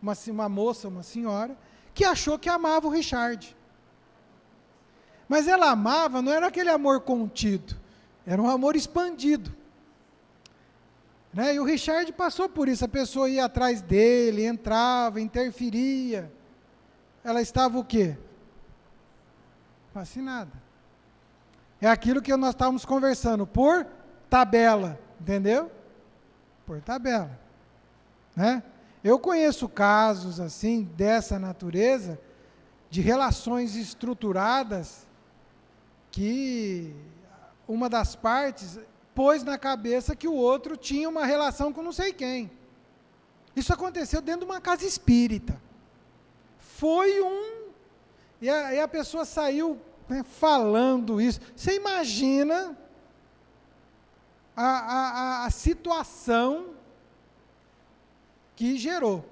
uma moça, uma senhora, que achou que amava o Richard. Mas ela amava, não era aquele amor contido, era um amor expandido. Né? E o Richard passou por isso, a pessoa ia atrás dele, entrava, interferia. Ela estava o quê? Fascinada. É aquilo que nós estávamos conversando, por tabela, entendeu? Por tabela. Né? Eu conheço casos assim, dessa natureza, de relações estruturadas, que uma das partes pôs na cabeça que o outro tinha uma relação com não sei quem. Isso aconteceu dentro de uma casa espírita. E a pessoa saiu, né, falando isso. Você imagina a situação que gerou.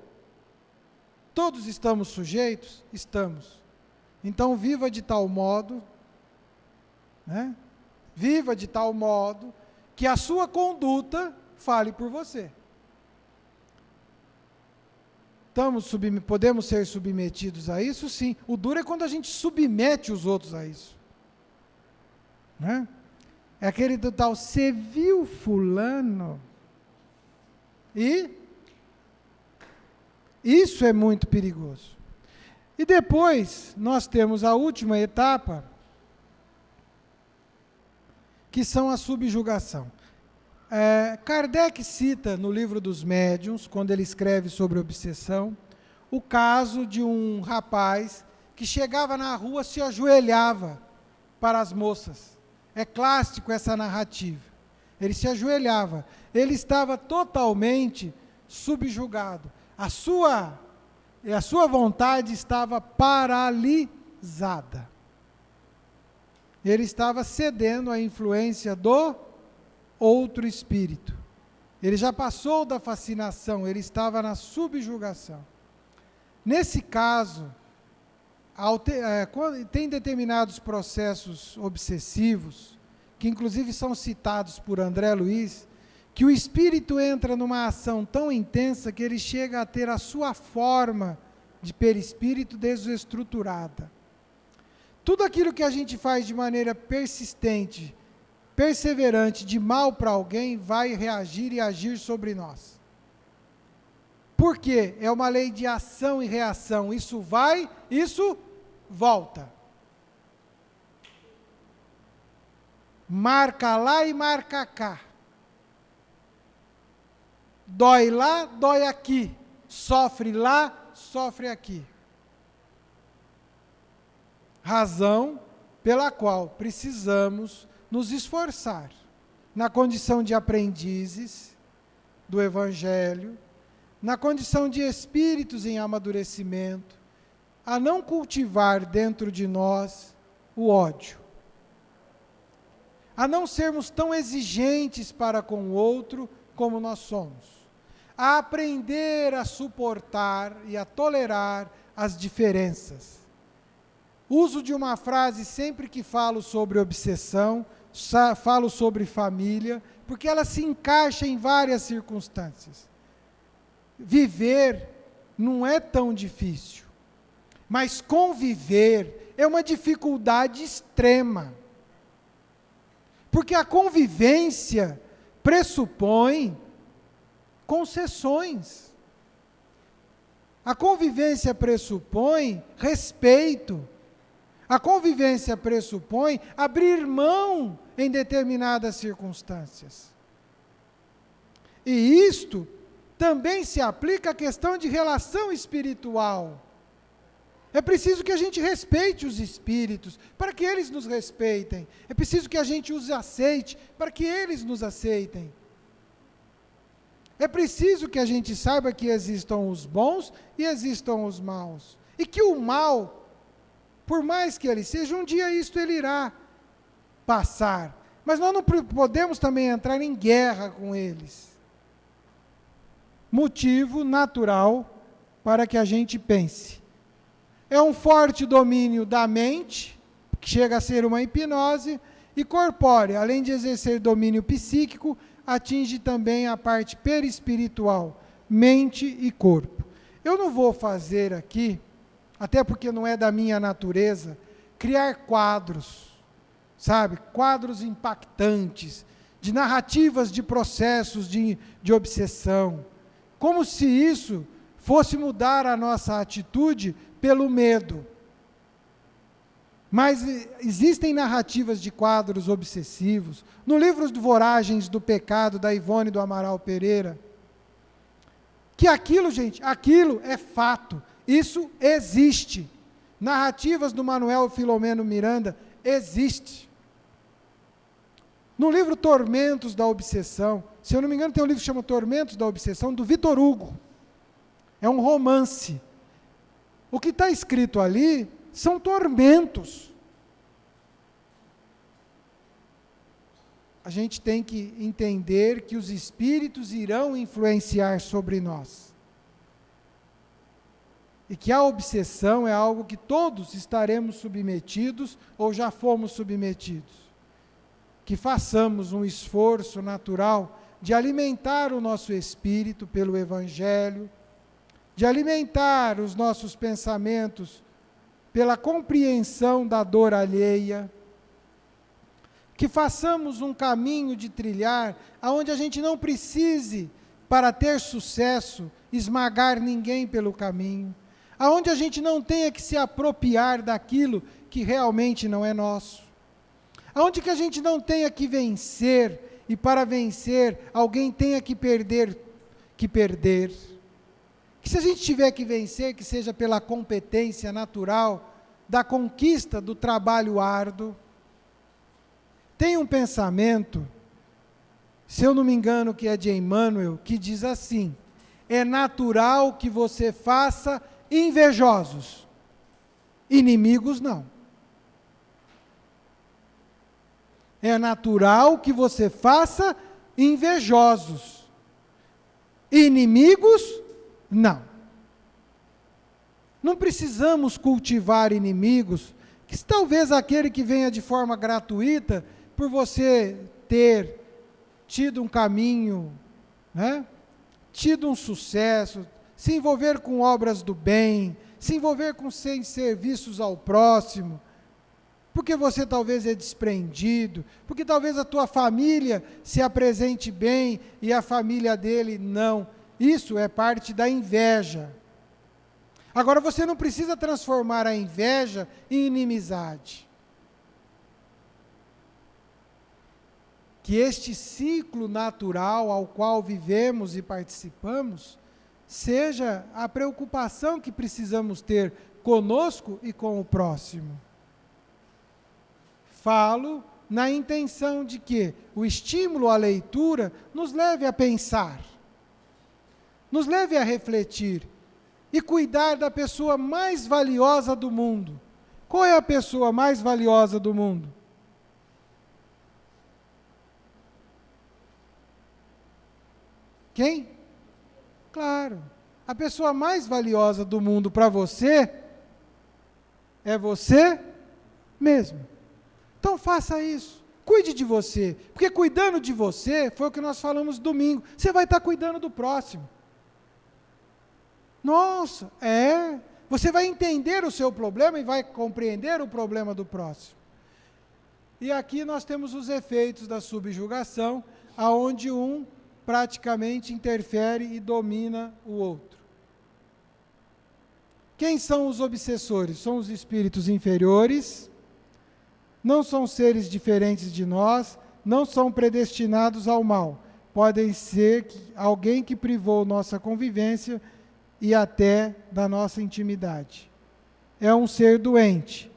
Todos estamos sujeitos? Estamos. Então viva de tal modo, né? Viva de tal modo que a sua conduta fale por você. Podemos ser submetidos a isso? Sim. O duro é quando a gente submete os outros a isso. Né? É aquele do tal, você viu fulano? E isso é muito perigoso. E depois, nós temos a última etapa, que são a subjugação. Kardec cita no livro dos Médiuns, quando ele escreve sobre obsessão, o caso de um rapaz que chegava na rua, se ajoelhava para as moças. É clássico essa narrativa. Ele se ajoelhava. Ele estava totalmente subjugado. A sua vontade estava paralisada. Ele estava cedendo à influência do outro espírito. Ele já passou da fascinação, ele estava na subjugação. Nesse caso, tem determinados processos obsessivos, que inclusive são citados por André Luiz, que o espírito entra numa ação tão intensa que ele chega a ter a sua forma de perispírito desestruturada. Tudo aquilo que a gente faz de maneira persistente, perseverante, de mal para alguém, vai reagir e agir sobre nós. Por quê? É uma lei de ação e reação. Isso vai, isso volta. Marca lá e marca cá. Dói lá, dói aqui. Sofre lá, sofre aqui. Razão pela qual precisamos nos esforçar, na condição de aprendizes do Evangelho, na condição de espíritos em amadurecimento, a não cultivar dentro de nós o ódio, a não sermos tão exigentes para com o outro como nós somos, a aprender a suportar e a tolerar as diferenças. Uso de uma frase sempre que falo sobre obsessão, falo sobre família, porque ela se encaixa em várias circunstâncias. Viver não é tão difícil, mas conviver é uma dificuldade extrema. Porque a convivência pressupõe concessões. A convivência pressupõe respeito. A convivência pressupõe abrir mão em determinadas circunstâncias. E isto também se aplica à questão de relação espiritual. É preciso que a gente respeite os espíritos, para que eles nos respeitem. É preciso que a gente os aceite, para que eles nos aceitem. É preciso que a gente saiba que existam os bons e existam os maus. E que o mal, por mais que ele seja, um dia isto ele irá passar. Mas nós não podemos também entrar em guerra com eles. Motivo natural para que a gente pense. É um forte domínio da mente, que chega a ser uma hipnose, e corpórea, além de exercer domínio psíquico, atinge também a parte perispiritual, mente e corpo. Eu não vou fazer aqui, até porque não é da minha natureza, criar quadros, sabe? Quadros impactantes, de narrativas de processos de obsessão, como se isso fosse mudar a nossa atitude pelo medo. Mas existem narrativas de quadros obsessivos, no livro do Voragens do Pecado, da Ivone do Amaral Pereira, que aquilo, gente, aquilo é fato, isso existe. Narrativas do Manuel Filomeno Miranda, existe. No livro Tormentos da Obsessão, se eu não me engano tem um livro que chama Tormentos da Obsessão, do Vitor Hugo. É um romance. O que está escrito ali são tormentos. A gente tem que entender que os espíritos irão influenciar sobre nós. E que a obsessão é algo que todos estaremos submetidos ou já fomos submetidos. Que façamos um esforço natural de alimentar o nosso espírito pelo Evangelho, de alimentar os nossos pensamentos pela compreensão da dor alheia, que façamos um caminho de trilhar, aonde a gente não precise, para ter sucesso, esmagar ninguém pelo caminho, aonde a gente não tenha que se apropriar daquilo que realmente não é nosso, aonde que a gente não tenha que vencer, e para vencer, alguém tenha que perder, que se a gente tiver que vencer, que seja pela competência natural, da conquista do trabalho árduo. Tem um pensamento, se eu não me engano, que é de Emmanuel, que diz assim: é natural que você faça invejosos, inimigos não. É natural que você faça invejosos, inimigos não. Não precisamos cultivar inimigos, que talvez aquele que venha de forma gratuita, por você ter tido um caminho, né? Tido um sucesso, se envolver com obras do bem, se envolver com serviços ao próximo, porque você talvez é desprendido, porque talvez a tua família se apresente bem e a família dele não. Isso é parte da inveja. Agora, você não precisa transformar a inveja em inimizade. Que este ciclo natural ao qual vivemos e participamos seja a preocupação que precisamos ter conosco e com o próximo. Falo na intenção de que o estímulo à leitura nos leve a pensar, nos leve a refletir e cuidar da pessoa mais valiosa do mundo. Qual é a pessoa mais valiosa do mundo? Quem? Claro, a pessoa mais valiosa do mundo para você é você mesmo. Então faça isso, cuide de você, porque cuidando de você, foi o que nós falamos domingo, você vai estar cuidando do próximo. Nossa, você vai entender o seu problema e vai compreender o problema do próximo. E aqui nós temos os efeitos da subjugação, aonde um praticamente interfere e domina o outro. Quem são os obsessores? São os espíritos inferiores, não são seres diferentes de nós, não são predestinados ao mal. Podem ser alguém que privou nossa convivência e até da nossa intimidade. É um ser doente,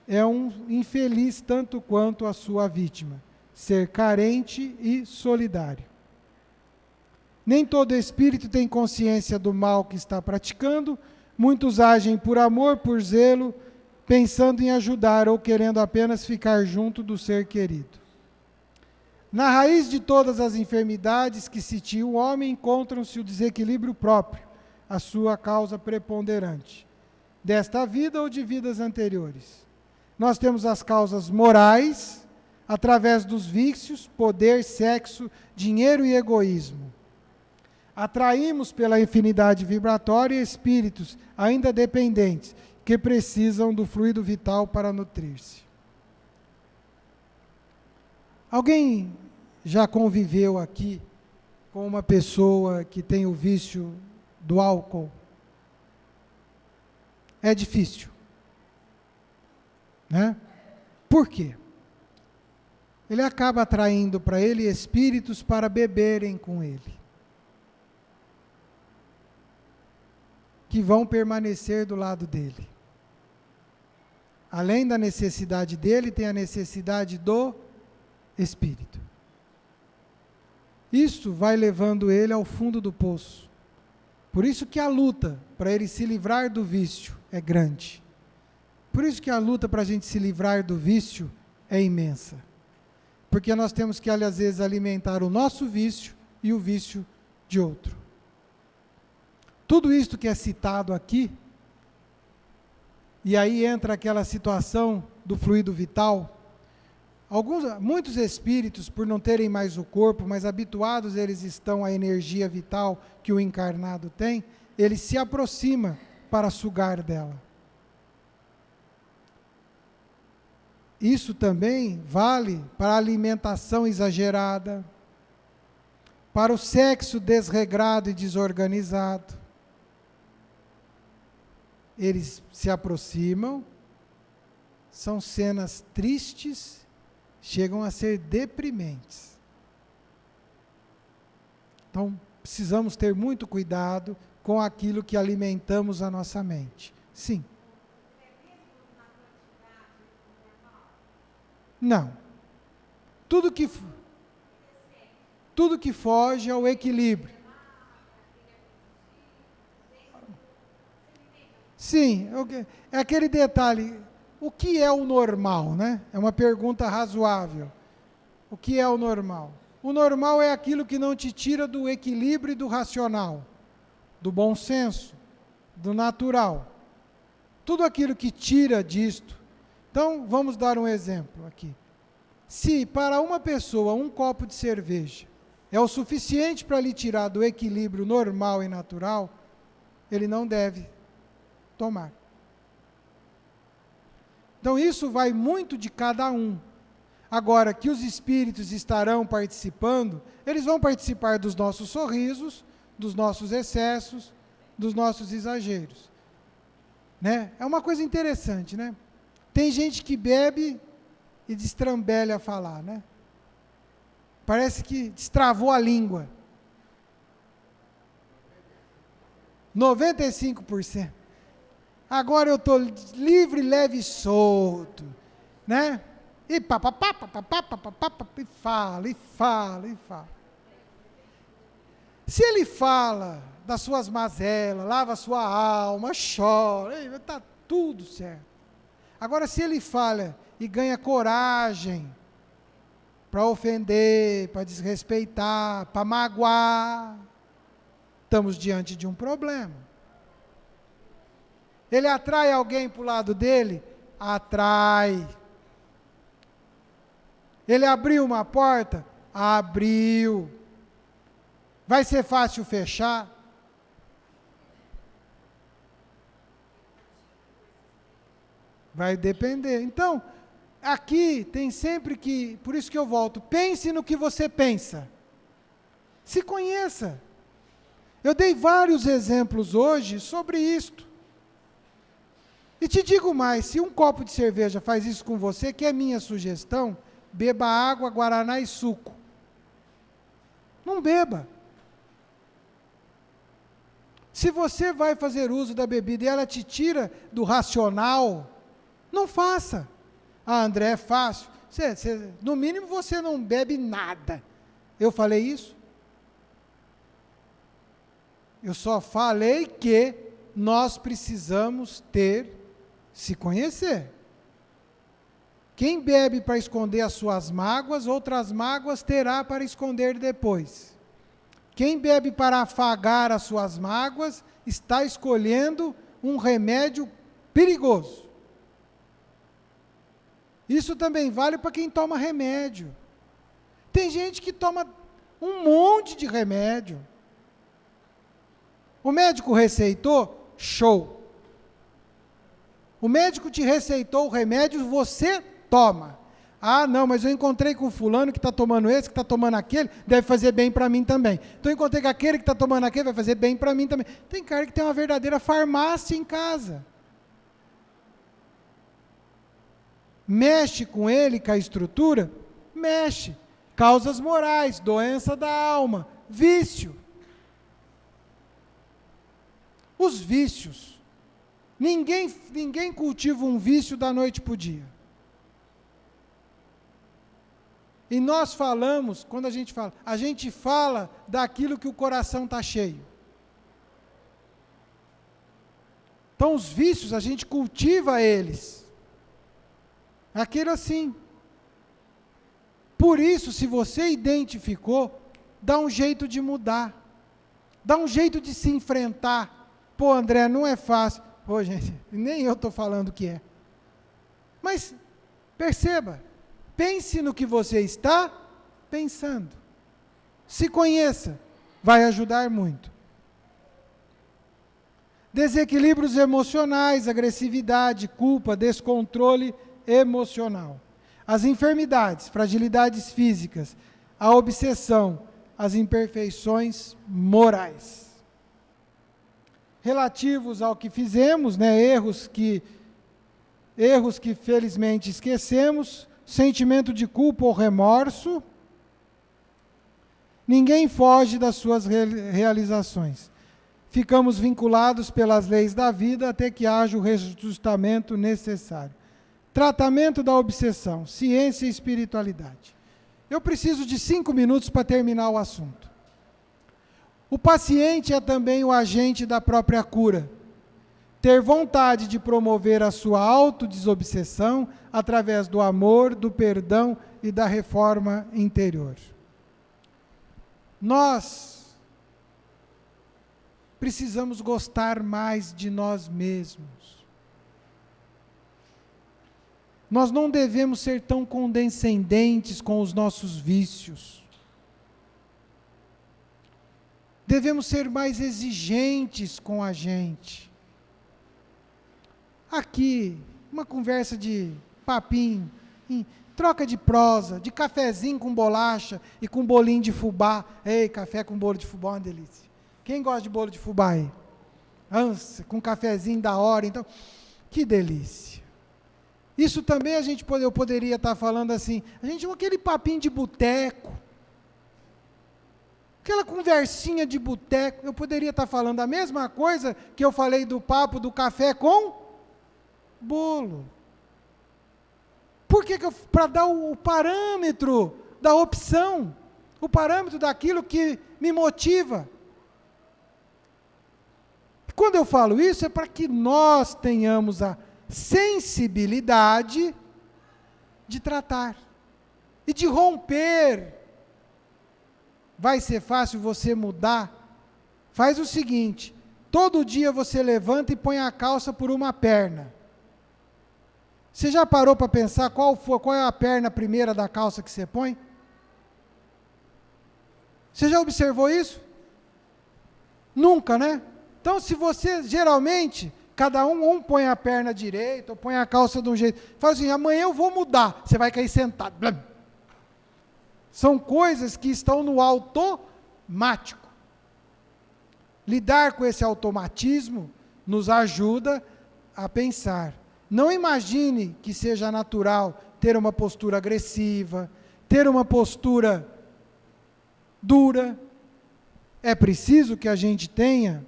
é um infeliz tanto quanto a sua vítima, ser carente e solidário. Nem todo espírito tem consciência do mal que está praticando, muitos agem por amor, por zelo, pensando em ajudar ou querendo apenas ficar junto do ser querido. Na raiz de todas as enfermidades que sitia o homem encontram-se o desequilíbrio próprio, a sua causa preponderante, desta vida ou de vidas anteriores. Nós temos as causas morais, através dos vícios, poder, sexo, dinheiro e egoísmo. Atraímos pela afinidade vibratória espíritos ainda dependentes, que precisam do fluido vital para nutrir-se. Alguém já conviveu aqui com uma pessoa que tem o vício do álcool? É difícil, né? Por quê? Ele acaba atraindo para ele espíritos para beberem com ele, que vão permanecer do lado dele. Além da necessidade dele, tem a necessidade do espírito. Isso vai levando ele ao fundo do poço. Por isso que a luta para ele se livrar do vício é grande. Por isso que a luta para a gente se livrar do vício é imensa. Porque nós temos que, às vezes, alimentar o nosso vício e o vício de outro. Tudo isto que é citado aqui, e aí entra aquela situação do fluido vital. Muitos espíritos, por não terem mais o corpo, mas habituados eles estão à energia vital que o encarnado tem, ele se aproxima para sugar dela. Isso também vale para a alimentação exagerada, para o sexo desregrado e desorganizado. Eles se aproximam, são cenas tristes, chegam a ser deprimentes. Então, precisamos ter muito cuidado com aquilo que alimentamos a nossa mente. Sim. Não. Tudo que foge ao equilíbrio. Sim, é aquele detalhe, o que é o normal, né? É uma pergunta razoável. O que é o normal? O normal é aquilo que não te tira do equilíbrio e do racional, do bom senso, do natural. Tudo aquilo que tira disto. Então, vamos dar um exemplo aqui. Se para uma pessoa um copo de cerveja é o suficiente para lhe tirar do equilíbrio normal e natural, ele não deve tomar. Então isso vai muito de cada um. Agora, que os espíritos estarão participando, eles vão participar dos nossos sorrisos, dos nossos excessos, dos nossos exageros. Né? É uma coisa interessante, né? Tem gente que bebe e destrambelha a falar, né? Parece que destravou a língua. 95%. Agora eu estou livre, leve e solto, né? E papapá, e fala. Se ele fala das suas mazelas, lava a sua alma, chora, está tudo certo. Agora, se ele fala e ganha coragem para ofender, para desrespeitar, para magoar, estamos diante de um problema. Ele atrai alguém para o lado dele? Atrai. Ele abriu uma porta? Abriu. Vai ser fácil fechar? Vai depender. Então, aqui tem sempre que, por isso que eu volto, pense no que você pensa. Se conheça. Eu dei vários exemplos hoje sobre isto. E te digo mais, se um copo de cerveja faz isso com você, que é minha sugestão, beba água, guaraná e suco. Não beba. Se você vai fazer uso da bebida e ela te tira do racional, não faça. Ah, André, é fácil. No mínimo você não bebe nada. Eu falei isso? Eu só falei que nós precisamos se conhecer. Quem bebe para esconder as suas mágoas, outras mágoas terá para esconder depois. Quem bebe para afagar as suas mágoas, está escolhendo um remédio perigoso. Isso também vale para quem toma remédio. Tem gente que toma um monte de remédio. O médico receitou, show. O médico te receitou o remédio, você toma. Ah, não, mas eu encontrei com fulano que está tomando esse, que está tomando aquele, deve fazer bem para mim também. Então eu encontrei com aquele que está tomando aquele, vai fazer bem para mim também. Tem cara que tem uma verdadeira farmácia em casa. Mexe com ele, com a estrutura? Mexe. Causas morais, doença da alma, vício. Os vícios. Ninguém cultiva um vício da noite para o dia. E nós falamos, quando a gente fala daquilo que o coração está cheio. Então os vícios, a gente cultiva eles. Aquilo assim. Por isso, se você identificou, dá um jeito de mudar. Dá um jeito de se enfrentar. Pô, André, não é fácil. Pô, gente, nem eu estou falando que é. Mas, perceba, pense no que você está pensando. Se conheça, vai ajudar muito. Desequilíbrios emocionais, agressividade, culpa, descontrole emocional. As enfermidades, fragilidades físicas, a obsessão, as imperfeições morais. Relativos ao que fizemos, né, erros que felizmente esquecemos, sentimento de culpa ou remorso. Ninguém foge das suas realizações. Ficamos vinculados pelas leis da vida até que haja o reajustamento necessário. Tratamento da obsessão, ciência e espiritualidade. Eu preciso de 5 minutos para terminar o assunto. O paciente é também o agente da própria cura. Ter vontade de promover a sua autodesobsessão através do amor, do perdão e da reforma interior. Nós precisamos gostar mais de nós mesmos. Nós não devemos ser tão condescendentes com os nossos vícios. Devemos ser mais exigentes com a gente. Aqui, uma conversa de papinho, troca de prosa, de cafezinho com bolacha e com bolinho de fubá. Ei, café com bolo de fubá é uma delícia. Quem gosta de bolo de fubá aí? Com cafezinho da hora, então, que delícia. Isso também eu poderia estar falando assim, aquele papinho de boteco, aquela conversinha de boteco, eu poderia estar falando a mesma coisa que eu falei do papo do café com bolo. Por que para dar o parâmetro da opção, o parâmetro daquilo que me motiva. Quando eu falo isso, é para que nós tenhamos a sensibilidade de tratar e de romper. Vai ser fácil você mudar? Faz o seguinte, todo dia você levanta e põe a calça por uma perna. Você já parou para pensar qual é a perna primeira da calça que você põe? Você já observou isso? Nunca, né? Então, se você, geralmente, cada um põe a perna direita, ou põe a calça de um jeito, fala assim, amanhã eu vou mudar, você vai cair sentado. Blam. São coisas que estão no automático. Lidar com esse automatismo nos ajuda a pensar. Não imagine que seja natural ter uma postura agressiva, ter uma postura dura. É preciso que a gente tenha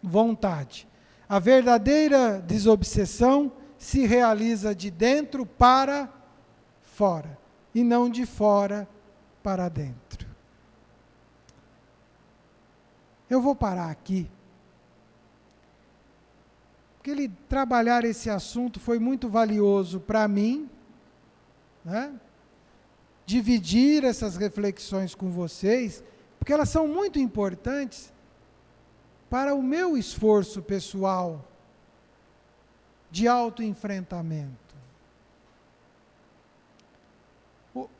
vontade. A verdadeira desobsessão se realiza de dentro para fora, e não de fora para dentro. Eu vou parar aqui, porque trabalhar esse assunto foi muito valioso para mim, né? Dividir essas reflexões com vocês, porque elas são muito importantes para o meu esforço pessoal de autoenfrentamento.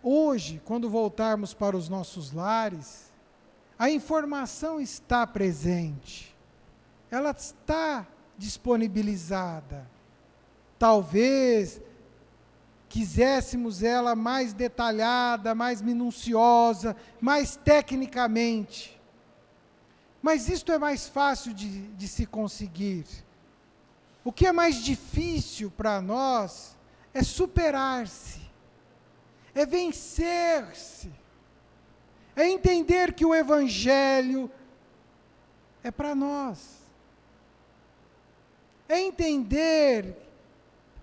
Hoje, quando voltarmos para os nossos lares, a informação está presente, ela está disponibilizada. Talvez quiséssemos ela mais detalhada, mais minuciosa, mais tecnicamente. Mas isto é mais fácil de se conseguir. O que é mais difícil para nós é superar-se, é vencer-se, é entender que o Evangelho é para nós, é entender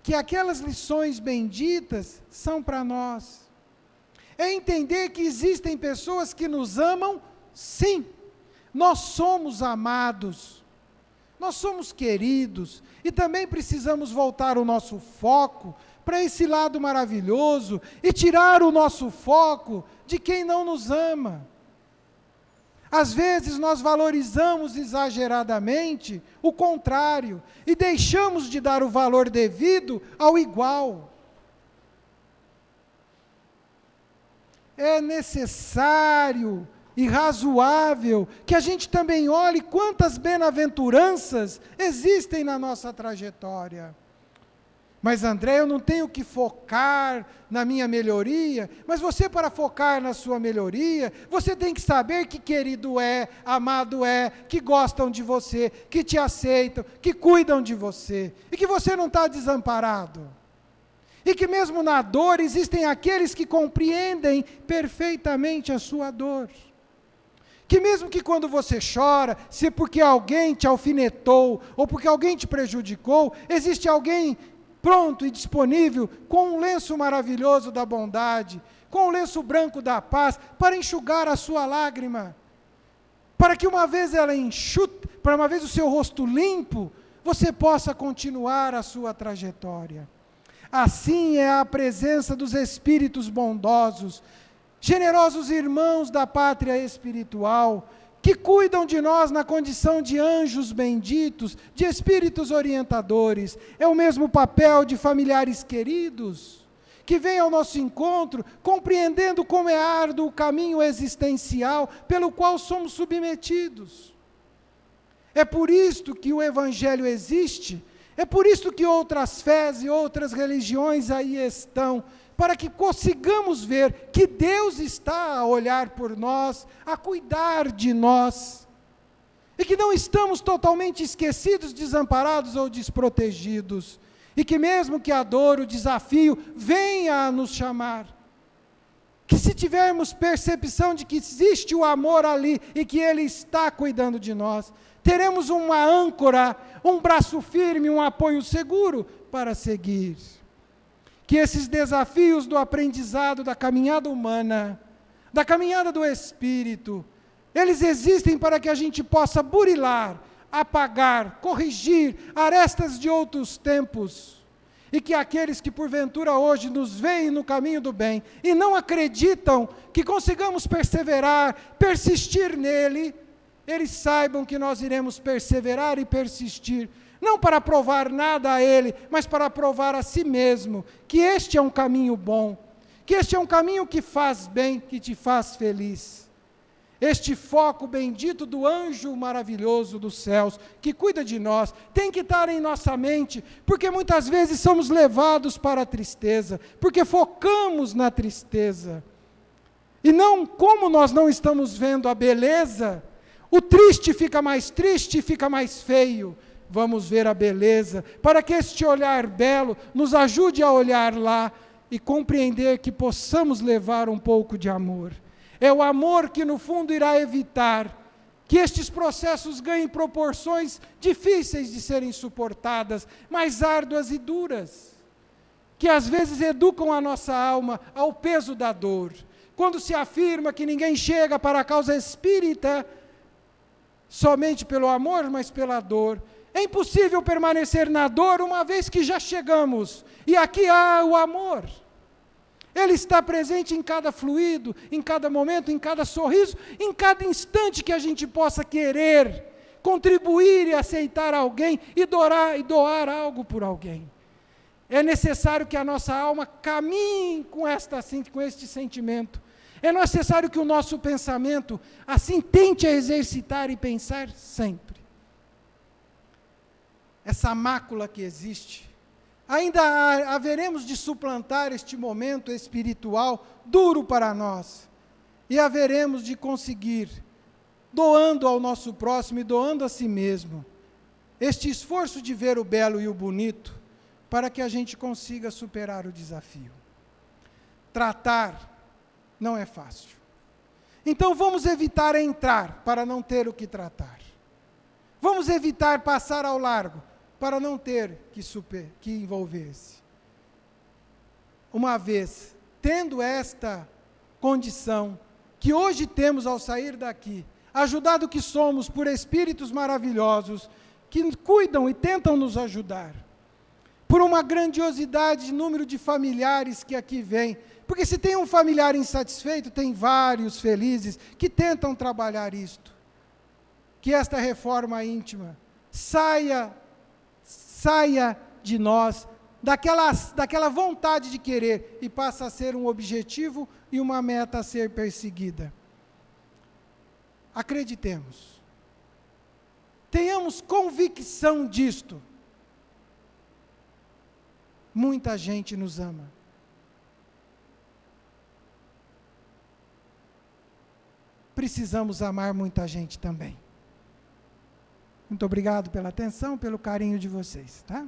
que aquelas lições benditas são para nós, é entender que existem pessoas que nos amam, sim. Nós somos amados, nós somos queridos, e também precisamos voltar o nosso foco para esse lado maravilhoso e tirar o nosso foco de quem não nos ama. Às vezes nós valorizamos exageradamente o contrário e deixamos de dar o valor devido ao igual. É necessário e razoável que a gente também olhe quantas bem-aventuranças existem na nossa trajetória. Mas André, eu não tenho que focar na minha melhoria, mas você, para focar na sua melhoria, você tem que saber que querido é, amado é, que gostam de você, que te aceitam, que cuidam de você, e que você não está desamparado. E que mesmo na dor existem aqueles que compreendem perfeitamente a sua dor. Que mesmo que quando você chora, se porque alguém te alfinetou, ou porque alguém te prejudicou, existe alguém pronto e disponível, com um lenço maravilhoso da bondade, com um lenço branco da paz, para enxugar a sua lágrima, para que uma vez ela enxute, para uma vez o seu rosto limpo, você possa continuar a sua trajetória. Assim é a presença dos Espíritos bondosos, generosos irmãos da pátria espiritual, que cuidam de nós na condição de anjos benditos, de espíritos orientadores. É o mesmo papel de familiares queridos, que vêm ao nosso encontro, compreendendo como é árduo o caminho existencial pelo qual somos submetidos. É por isto que o Evangelho existe, É por isso que outras fés e outras religiões aí estão, para que consigamos ver que Deus está a olhar por nós, a cuidar de nós, e que não estamos totalmente esquecidos, desamparados ou desprotegidos, e que mesmo que a dor, o desafio, venha a nos chamar, que se tivermos percepção de que existe o amor ali, e que Ele está cuidando de nós, teremos uma âncora, um braço firme, um apoio seguro para seguir. Que esses desafios do aprendizado, da caminhada humana, da caminhada do Espírito, eles existem para que a gente possa burilar, apagar, corrigir arestas de outros tempos, e que aqueles que porventura hoje nos veem no caminho do bem, e não acreditam que consigamos perseverar, persistir nele, eles saibam que nós iremos perseverar e persistir, não para provar nada a Ele, mas para provar a si mesmo, que este é um caminho bom, que este é um caminho que faz bem, que te faz feliz. Este foco bendito do anjo maravilhoso dos céus, que cuida de nós, tem que estar em nossa mente, porque muitas vezes somos levados para a tristeza, porque focamos na tristeza. E não, como nós não estamos vendo a beleza, o triste fica mais triste e fica mais feio. Vamos ver a beleza, para que este olhar belo nos ajude a olhar lá e compreender que possamos levar um pouco de amor. É o amor que no fundo irá evitar que estes processos ganhem proporções difíceis de serem suportadas, mais árduas e duras, que às vezes educam a nossa alma ao peso da dor. Quando se afirma que ninguém chega para a causa espírita somente pelo amor, mas pela dor, é impossível permanecer na dor uma vez que já chegamos. E aqui há o amor. Ele está presente em cada fluido, em cada momento, em cada sorriso, em cada instante que a gente possa querer contribuir e aceitar alguém e doar algo por alguém. É necessário que a nossa alma caminhe com este sentimento. É necessário que o nosso pensamento, assim, tente a exercitar e pensar sempre. Essa mácula que existe, ainda haveremos de suplantar este momento espiritual duro para nós, e haveremos de conseguir, doando ao nosso próximo e doando a si mesmo, este esforço de ver o belo e o bonito, para que a gente consiga superar o desafio. Tratar não é fácil. Então vamos evitar entrar para não ter o que tratar. Vamos evitar passar ao largo para não ter que envolver-se. Uma vez tendo esta condição que hoje temos ao sair daqui, ajudado que somos por espíritos maravilhosos que cuidam e tentam nos ajudar, por uma grandiosidade de número de familiares que aqui vêm, porque se tem um familiar insatisfeito, tem vários felizes que tentam trabalhar isto. Que esta reforma íntima saia de nós, daquela vontade de querer, e passa a ser um objetivo e uma meta a ser perseguida. Acreditemos. Tenhamos convicção disto. Muita gente nos ama. Precisamos amar muita gente também. Muito obrigado pela atenção, pelo carinho de vocês, tá?